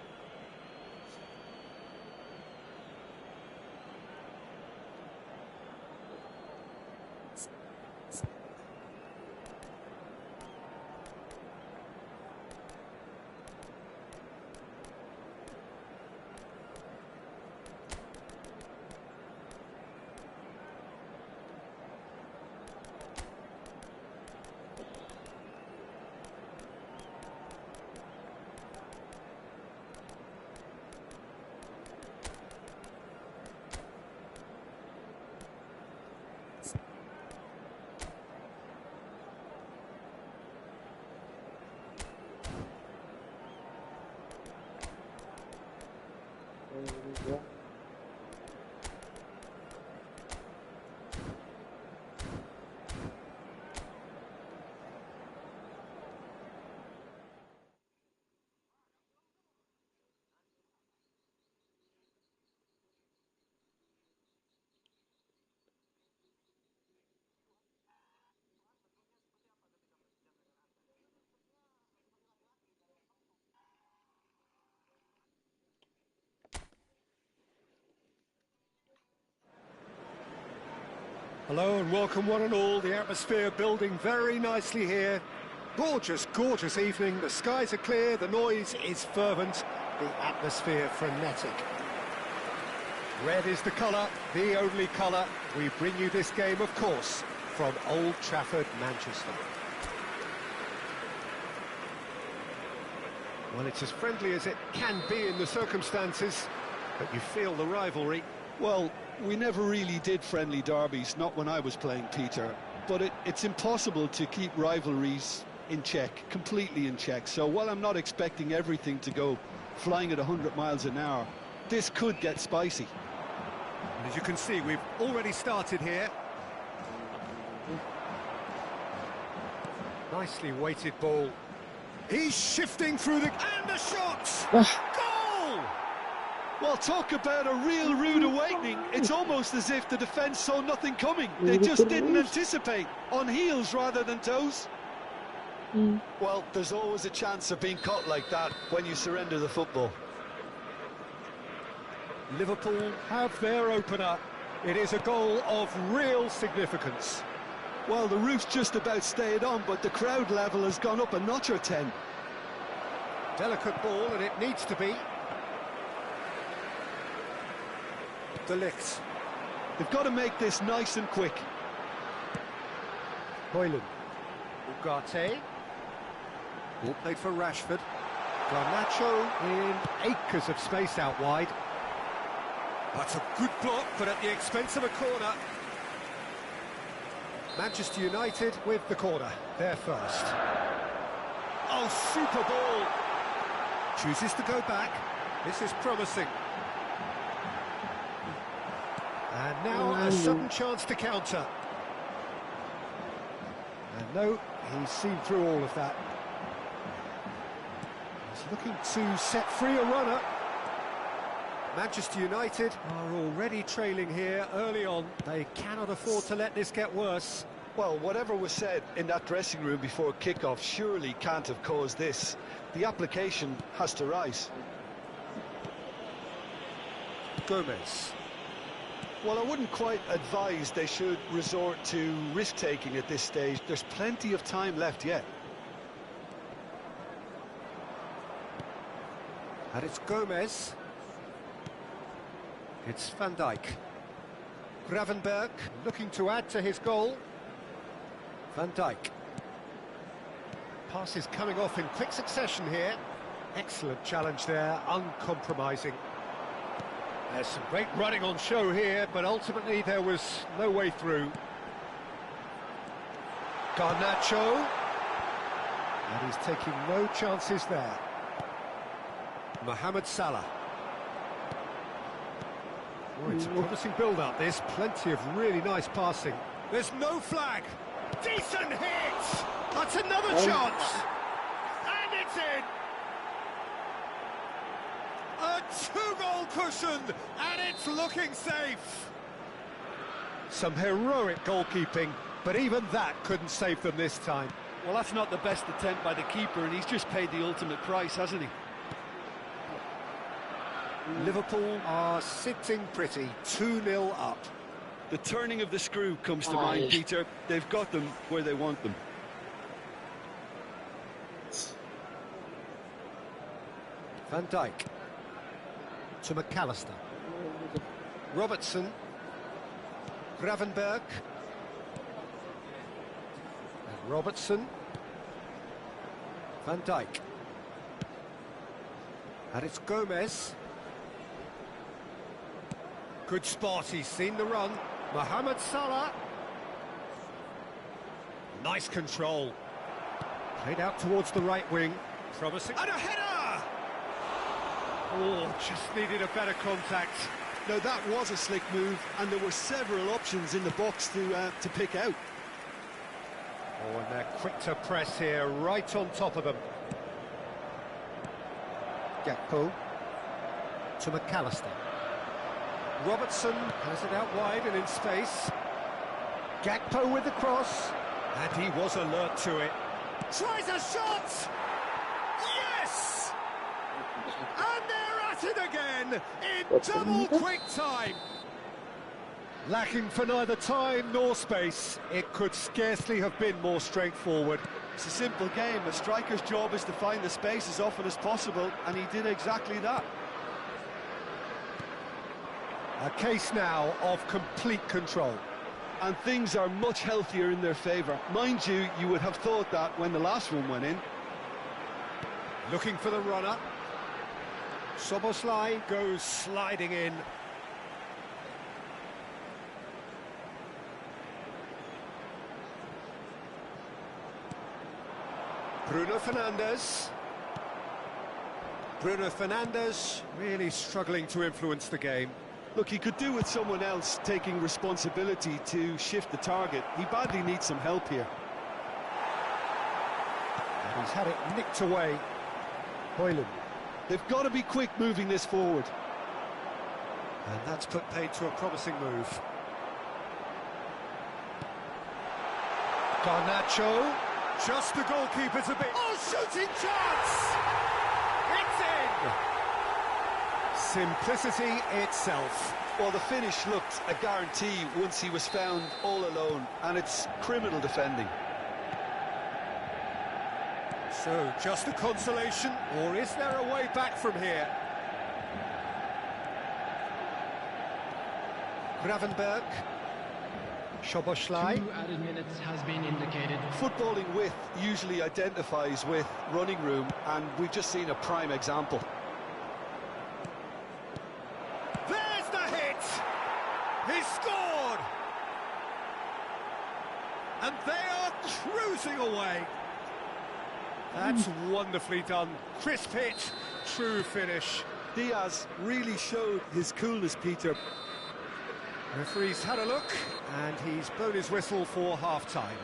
Hello and welcome one and all. The atmosphere building very nicely here. Gorgeous, gorgeous evening. The skies are clear, the noise is fervent, the atmosphere frenetic. Red is the colour, the only colour. We bring you this game, of course, from Old Trafford, Manchester. Well, it's as friendly as it can be in the circumstances, but you feel the rivalry. Well, we never really did friendly derbies, not when I was playing, Peter. But it's impossible to keep rivalries in check, completely in check. So while I'm not expecting everything to go flying at 100 miles an hour, this could get spicy. And as you can see, we've already started here. Nicely weighted ball. He's shifting through the... And the shot! Goal! Well, talk about a real rude awakening. It's almost as if the defence saw nothing coming. They just didn't anticipate. On heels rather than toes. Well, there's always a chance of being caught like that when you surrender the football. Liverpool have their opener. It is a goal of real significance. Well, the roof's just about stayed on, but the crowd level has gone up a notch or 10. Delicate ball, and it needs to be. De Ligt. They've got to make this nice and quick. Hoyland. Ugarte. Ball played for Rashford. Garnacho in acres of space out wide. That's a good block, but at the expense of a corner. Manchester United with the corner. They're first. Oh, super ball. Chooses to go back. This is promising. And now a sudden chance to counter. And no, he's seen through all of that. He's looking to set free a runner. Manchester United are already trailing here early on. They cannot afford to let this get worse. Well, whatever was said in that dressing room before kick-off surely can't have caused this. The application has to rise. Gomez. Well, I wouldn't quite advise they should resort to risk-taking at this stage. There's plenty of time left yet. And it's Gomez. It's Van Dijk. Gravenberg looking to add to his goal. Van Dijk. Passes coming off in quick succession here. Excellent challenge there, uncompromising. There's some great running on show here, but ultimately there was no way through. Garnacho. And he's taking no chances there. Mohamed Salah. Oh, it's a promising build-up, this. Plenty of really nice passing. There's no flag. Decent hit! That's another chance! And it's in! A two-goal cushion, and it's looking safe! Some heroic goalkeeping, but even that couldn't save them this time. Well, that's not the best attempt by the keeper, and he's just paid the ultimate price, hasn't he? Liverpool are sitting pretty, 2-0 up. The turning of the screw comes to mind, Peter. They've got them where they want them. Van Dijk. To McAllister. Robertson. Gravenberg. And Robertson. Van Dijk. And it's Gomez. Good spot, he's seen the run. Mohamed Salah. Nice control. Played out towards the right wing. Promising. And a header! Oh, just needed a better contact. No, that was a slick move, and there were several options in the box to pick out. Oh, and they're quick to press here, right on top of them. Gakpo. To McAllister. Robertson has it out wide and in space. Gakpo with the cross. And he was alert to it. Tries a shot! Yes! And they're at it again in double quick time. Lacking for neither time nor space. It could scarcely have been more straightforward. It's a simple game. A striker's job is to find the space as often as possible, and he did exactly that. A case now of complete control. And things are much healthier in their favour. Mind you, you would have thought that when the last one went in. Looking for the runner. Szoboszlai goes sliding in. Bruno Fernandes. Bruno Fernandes really struggling to influence the game. Look, he could do with someone else taking responsibility to shift the target. He badly needs some help here. And he's had it nicked away. Hoyland. They've got to be quick moving this forward. And that's put paid to a promising move. Garnacho, just the goalkeeper's a bit... Oh, shooting chance! It's in! Simplicity itself. Well, the finish looked a guarantee once he was found all alone, and it's criminal defending. So, just a consolation, or is there a way back from here? Gravenberg. Szoboszlai. 2 added minutes has been indicated. Footballing width usually identifies with running room, and we've just seen a prime example. There's the hit! He scored! And they are cruising away. That's wonderfully done. Crisp hit, true finish. Diaz really showed his coolness, Peter. Referee's had a look, and he's blown his whistle for half-time.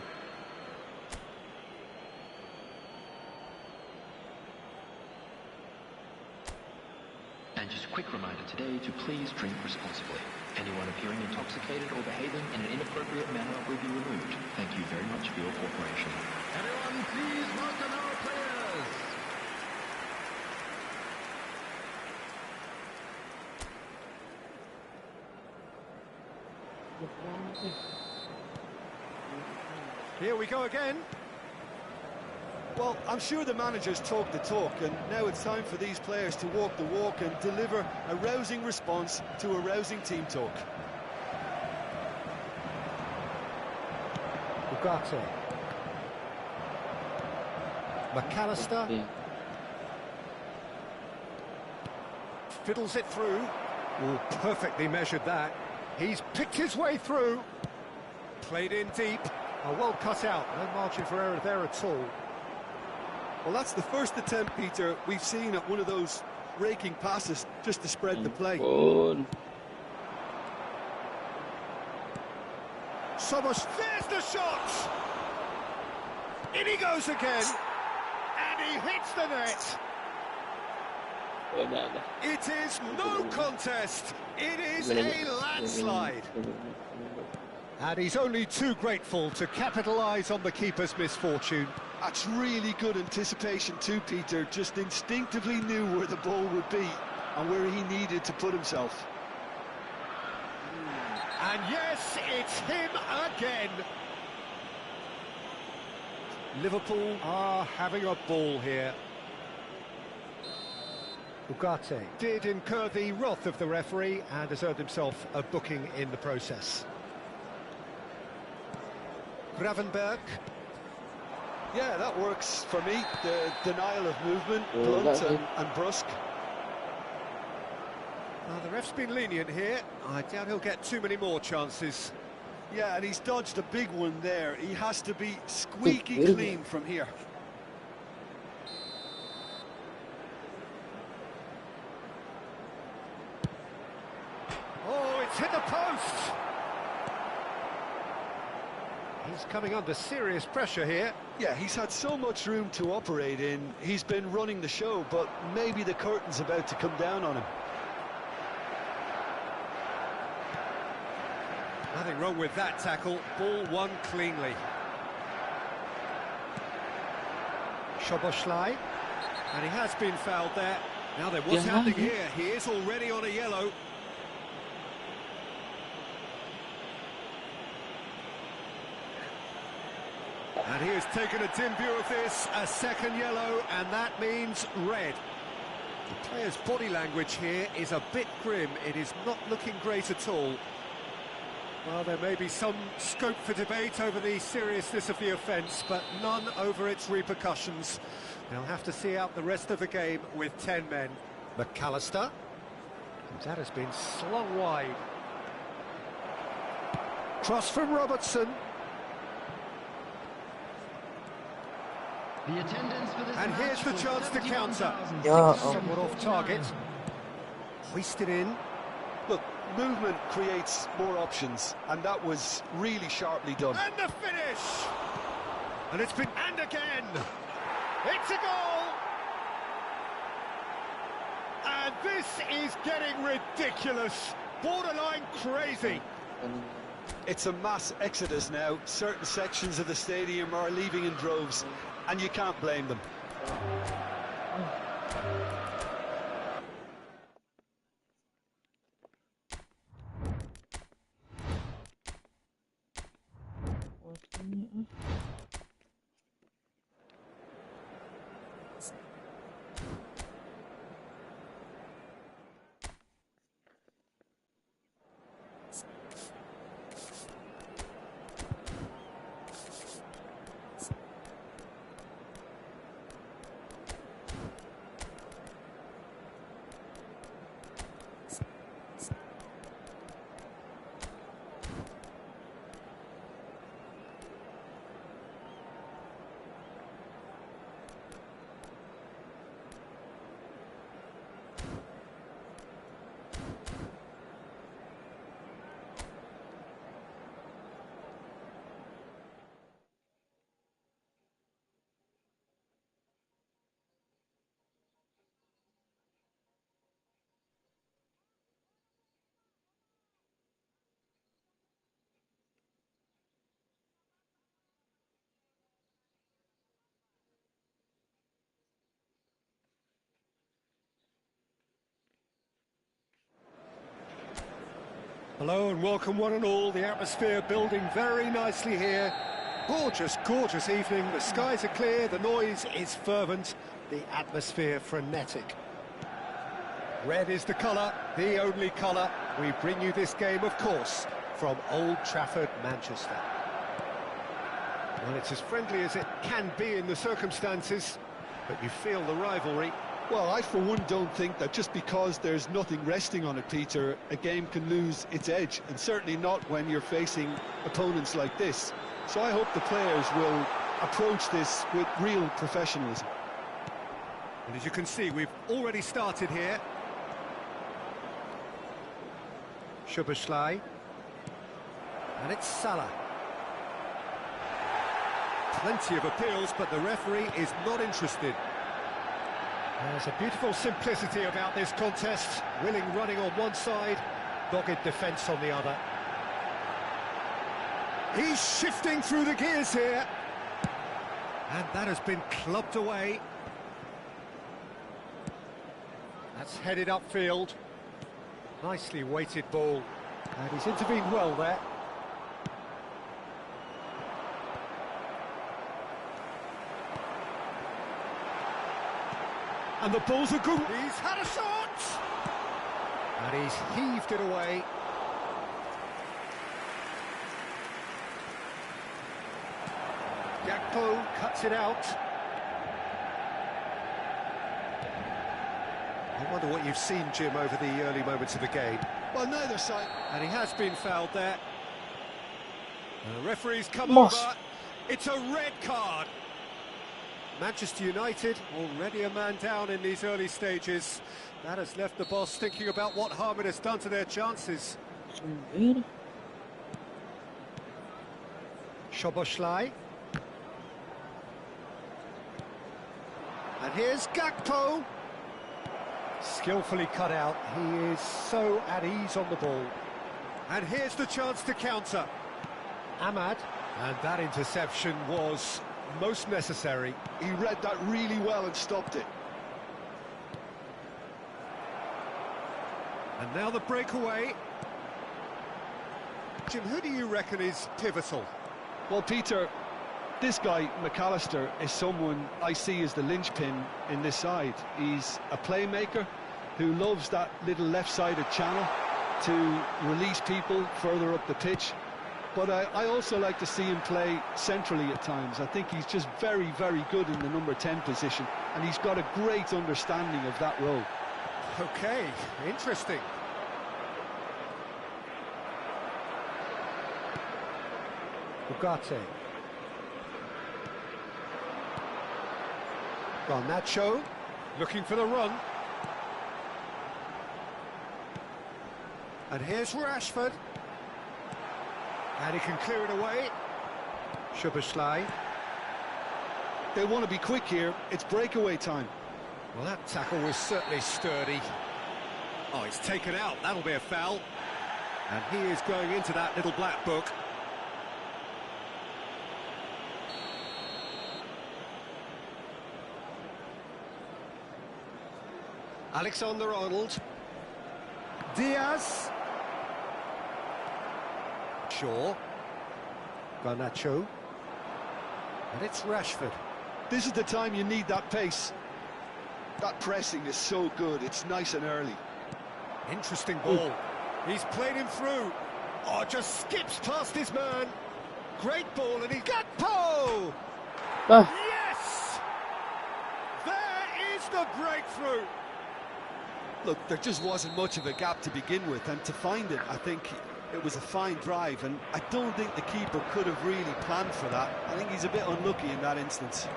And just a quick reminder today to please drink responsibly. Anyone appearing intoxicated or behaving in an inappropriate manner will be removed. Thank you very much for your cooperation. Everyone, please welcome our players. Here we go again. Well, I'm sure the managers talk the talk, and now it's time for these players to walk the walk and deliver a rousing response to a rousing team talk. Ugarte. McAllister. Yeah. Fiddles it through. Oh, perfectly measured that. He's picked his way through. Played in deep. Oh, well cut out. No margin for error there at all. Well, that's the first attempt, Peter, we've seen at one of those raking passes just to spread the play. Goal. Somos, there's the shot! In he goes again, and he hits the net. Oh, nada. It is no contest, it is a landslide. And he's only too grateful to capitalise on the keeper's misfortune. That's really good anticipation too, Peter. Just instinctively knew where the ball would be and where he needed to put himself. And yes, it's him again. Liverpool are having a ball here. Ugarte did incur the wrath of the referee and has earned himself a booking in the process. Gravenberg. Yeah, that works for me. The denial of movement, blunt and brusque. Well, the ref's been lenient here. I doubt he'll get too many more chances. Yeah, and he's dodged a big one there. He has to be squeaky clean from here. Oh, it's hit the post! He's coming under serious pressure here. Yeah, he's had so much room to operate in. He's been running the show, but maybe the curtain's about to come down on him. Nothing wrong with that tackle. Ball won cleanly. Szoboszlai. And he has been fouled there. Now then, what's happening here? He is already on a yellow. And he has taken a dim view of this, a second yellow, and that means red. The player's body language here is a bit grim. It is not looking great at all. Well, there may be some scope for debate over the seriousness of the offence, but none over its repercussions. They'll have to see out the rest of the game with 10 men. McAllister. That has been slung wide. Cross from Robertson. The attendance for this And here's the chance to counter. Somewhat off target. Hoisted in. Look, movement creates more options, and that was really sharply done. And the finish! And it's been... And again! It's a goal! And this is getting ridiculous. borderline crazy. It's a mass exodus now. Certain sections of the stadium are leaving in droves, and you can't blame them. Hello and welcome one and all, the atmosphere building very nicely here. Gorgeous, gorgeous evening, the skies are clear, the noise is fervent, the atmosphere frenetic. Red is the colour, the only colour. We bring you this game, of course, from Old Trafford, Manchester. Well, it's as friendly as it can be in the circumstances, but you feel the rivalry. Well, I for one don't think that just because there's nothing resting on it, Peter, a game can lose its edge, and certainly not when you're facing opponents like this. So I hope the players will approach this with real professionalism. And as you can see, we've already started here. Szoboszlai. And it's Salah. Plenty of appeals, but the referee is not interested. There's a beautiful simplicity about this contest. Willing running on one side, dogged defence on the other. He's shifting through the gears here. And that has been clubbed away. That's headed upfield. Nicely weighted ball. And he's intervened well there. And the ball's a good... He's had a shot! And he's heaved it away. Gakpo cuts it out. I wonder what you've seen, Jim, over the early moments of the game. Well, neither side. And he has been fouled there. The referee's come Moss. over. It's a red card. Manchester United already a man down in these early stages. That has left the boss thinking about what harm it has done to their chances. Szoboszlai. And here's Gakpo. Skillfully cut out. He is so at ease on the ball. And here's the chance to counter. Ahmad. And that interception was most necessary. He read that really well and stopped it. And now the breakaway. Jim, who do you reckon is pivotal? Well, Peter, this guy, McAllister, is someone I see as the linchpin in this side. He's a playmaker who loves that little left-sided channel to release people further up the pitch. But I also like to see him play centrally at times. I think he's just very, very good in the number 10 position, and he's got a great understanding of that role. Okay, interesting. Ugarte. Garnacho, looking for the run. And here's Rashford. And he can clear it away. Szoboszlai. They want to be quick here. It's breakaway time. Well, that tackle was certainly sturdy. Oh, it's taken out. That'll be a foul. And he is going into that little black book. Alexander-Arnold. Diaz. Shaw. Garnacho. And it's Rashford. This is the time you need that pace. That pressing is so good, it's nice and early. Interesting ball. He's played him through. Oh, just skips past his man. Great ball, and he got Gakpo! Yes! There is the breakthrough. Look, there just wasn't much of a gap to begin with, and to find it, I think it was a fine drive, and I don't think the keeper could have really planned for that. I think he's a bit unlucky in that instance.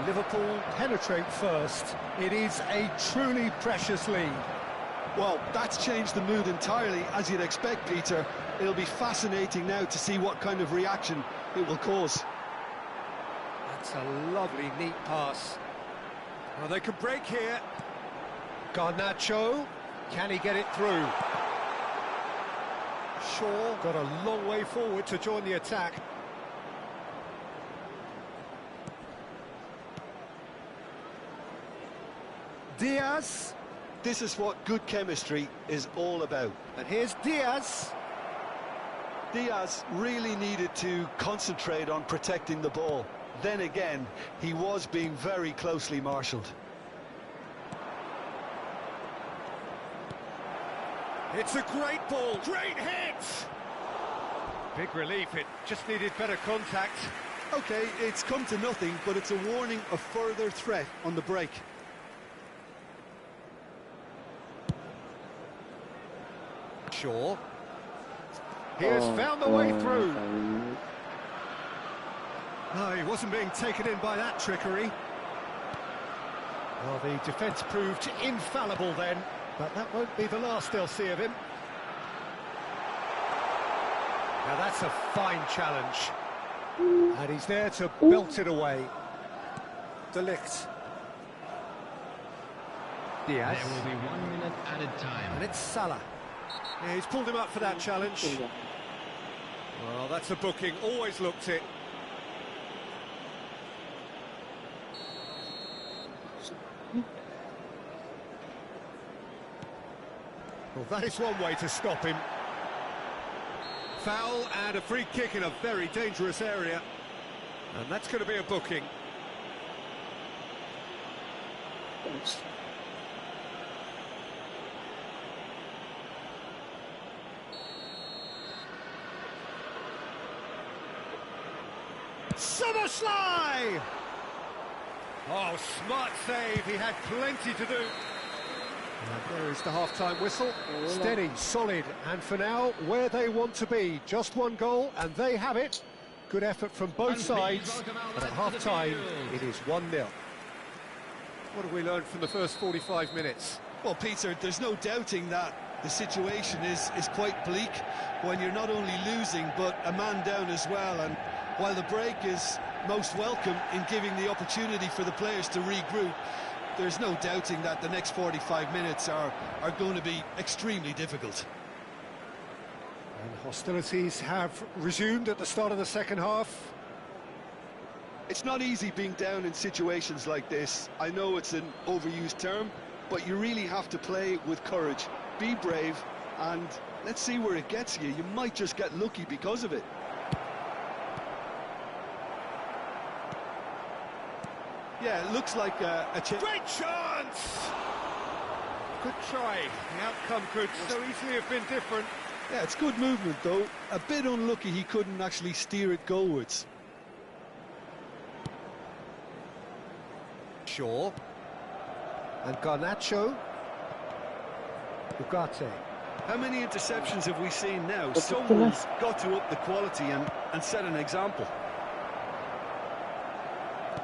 Liverpool penetrate first. It is a truly precious lead. Well, that's changed the mood entirely, as you'd expect, Peter. It'll be fascinating now to see what kind of reaction it will cause. That's a lovely, neat pass. Well, they can break here. Garnacho, can he get it through? Shaw got a long way forward to join the attack. Diaz. This is what good chemistry is all about. And here's Diaz. Diaz really needed to concentrate on protecting the ball. Then again, he was being very closely marshalled. It's a great ball, great hit! Big relief, it just needed better contact. Okay, it's come to nothing, but it's a warning of further threat on the break. Shaw. He has found the way through. No, he wasn't being taken in by that trickery. Well, the defence proved infallible then, but that won't be the last they'll see of him. Now that's a fine challenge. And he's there to belt it away. De Ligt. Diaz. There will be 1 minute added time. And it's Salah. Yeah, he's pulled him up for that challenge. Well, that's a booking, always looked it. Well, that is one way to stop him. Foul and a free kick in a very dangerous area. And that's going to be a booking. Thanks. Summerslide! Oh, smart save. He had plenty to do. And there is the half-time whistle. Steady, solid, and for now, where they want to be. Just one goal, and they have it. Good effort from both sides. And at half-time, it is 1-0. What have we learned from the first 45 minutes? Well, Peter, there's no doubting that the situation is quite bleak when you're not only losing, but a man down as well. And while the break is most welcome in giving the opportunity for the players to regroup, there's no doubting that the next 45 minutes are going to be extremely difficult. And hostilities have resumed at the start of the second half. It's not easy being down in situations like this. I know it's an overused term, but you really have to play with courage. Be brave, and let's see where it gets you. You might just get lucky because of it. Yeah, it looks like a Great chance! Good try. The outcome could so easily have been different. Yeah, it's good movement, though. A bit unlucky he couldn't actually steer it goalwards. Shaw. And Garnacho. Ugarte. How many interceptions have we seen now? Someone's got to up the quality and set an example.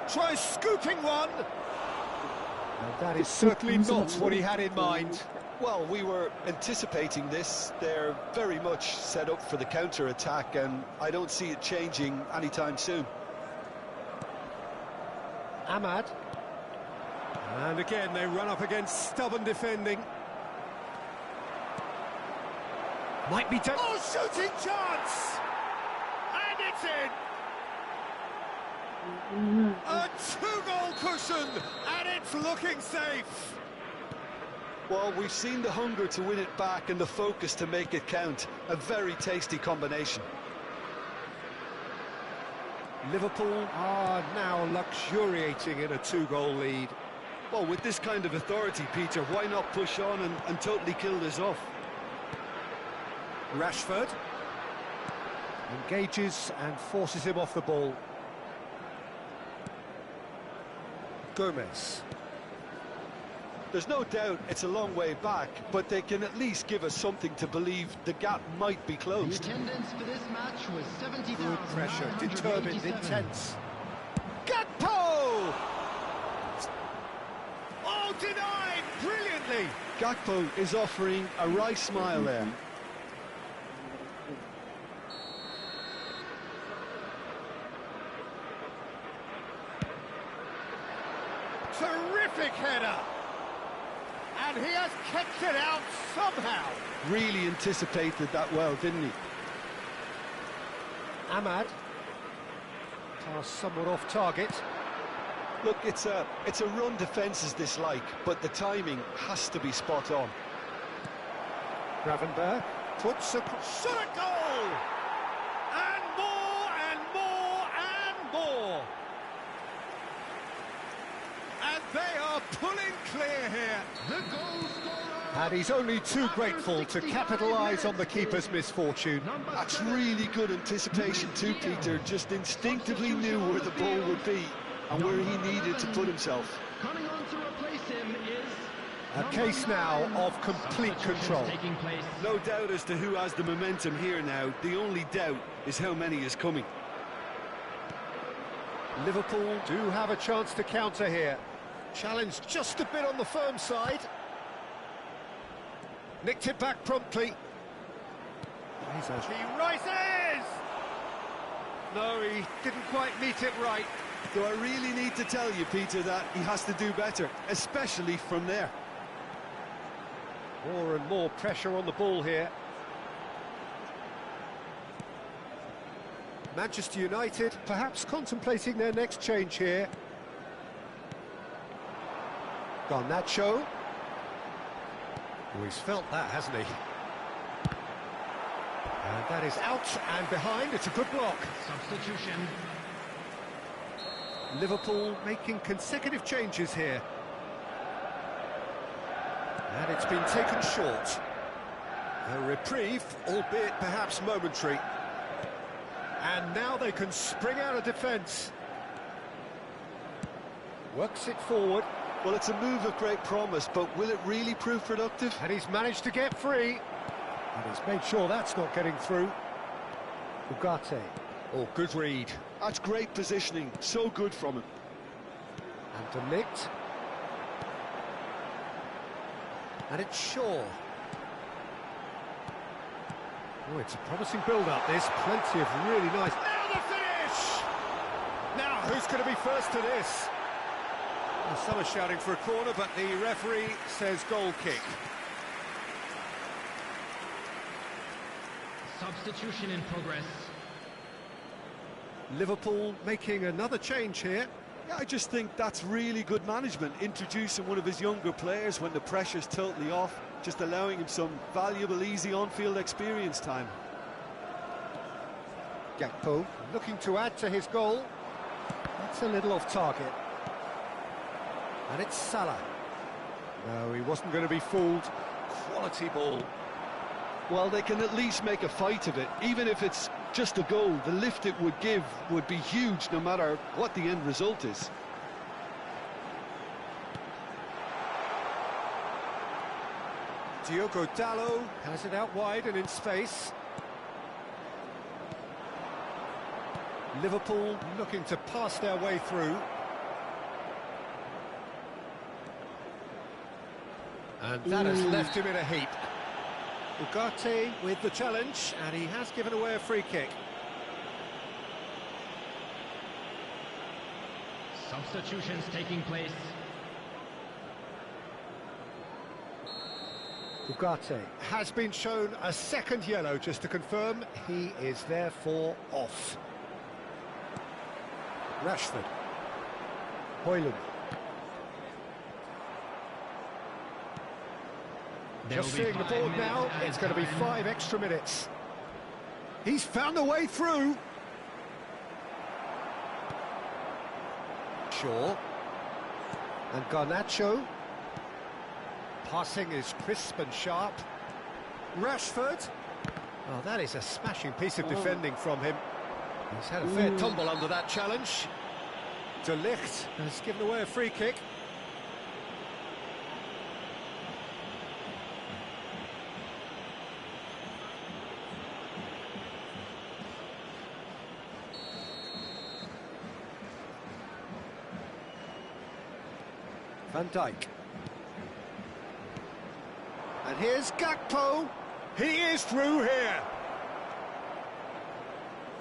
Tries scooping one. And that is certainly not what he had in mind. Well, we were anticipating this. They're very much set up for the counter-attack, and I don't see it changing anytime soon. Ahmad. And again, they run up against stubborn defending. Might be... Oh, shooting chance! And it's in! A two-goal cushion, and it's looking safe! Well, we've seen the hunger to win it back and the focus to make it count. A very tasty combination. Liverpool are now luxuriating in a two-goal lead. Well, with this kind of authority, Peter, why not push on and totally kill this off? Rashford engages and forces him off the ball. Gomez. There's no doubt it's a long way back, but they can at least give us something to believe the gap might be The closed. attendance for this match was 70,000. Good pressure, determined, intense. Gakpo! Oh, denied brilliantly! Gakpo is offering a wry smile there. Terrific header! And he has kicked it out somehow. Really anticipated that well, didn't he? Ahmad. Pass somewhat off target. Look, it's a run defence's dislike, but the timing has to be spot on. Gravenberg puts a shot at goal! And more and more and more! And they are pulling clear here. The goal scorer. And he's only too grateful to capitalise on the keeper's misfortune. That's really good anticipation too, Peter. Just instinctively knew where the ball would be and where he needed to put himself. Coming on to replace him is A case now of complete control. taking place. No doubt as to who has the momentum here now. The only doubt is how many is coming. Liverpool do have a chance to counter here. Challenge just a bit on the firm side. Nicked it back promptly. He rises! No, he didn't quite meet it right. Do I really need to tell you, Peter, that he has to do better, especially from there? More and more pressure on the ball here. Manchester United perhaps contemplating their next change here. Garnacho. Oh, he's felt that, hasn't he? And that is out and behind. It's a good block. Substitution. Liverpool making consecutive changes here. And it's been taken short. A reprieve, albeit perhaps momentary. And now they can spring out of defence. Works it forward. Well, it's a move of great promise, but will it really prove productive? And he's managed to get free. And he's made sure that's not getting through. Ugarte. Oh, good read. That's great positioning, so good from him. And Delict. And it's Shaw. Oh, it's a promising build-up, this. Plenty of really nice... Now the finish! Now, who's going to be first to this? Well, some are shouting for a corner, but the referee says goal kick. Substitution in progress. Liverpool making another change here. Yeah, I just think that's really good management, introducing one of his younger players when the pressure's totally off, just allowing him some valuable, easy on-field experience time. Gakpo looking to add to his goal. That's a little off target. And it's Salah. No, he wasn't going to be fooled. Quality ball. Well, they can at least make a fight of it. Even if it's just a goal, the lift it would give would be huge no matter what the end result is. Diogo Dalot has it out wide and in space. Liverpool looking to pass their way through. And that has left him in a heap. Ugarte with the challenge, and he has given away a free kick. Substitutions taking place. Ugarte has been shown a second yellow, just to confirm. He is therefore off. Rashford. Højlund. Just seeing the board now, it's going to be 5 extra minutes. He's found a way through. Shaw. And Garnacho. Passing is crisp and sharp. Rashford. Oh, that is a smashing piece of defending from him. He's had a fair tumble under that challenge. De Ligt has given away a free kick. Van Dijk. And here's Gakpo. He is through here.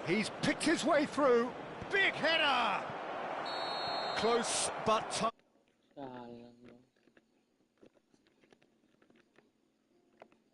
He's picked his way through. Big header. Close but tight.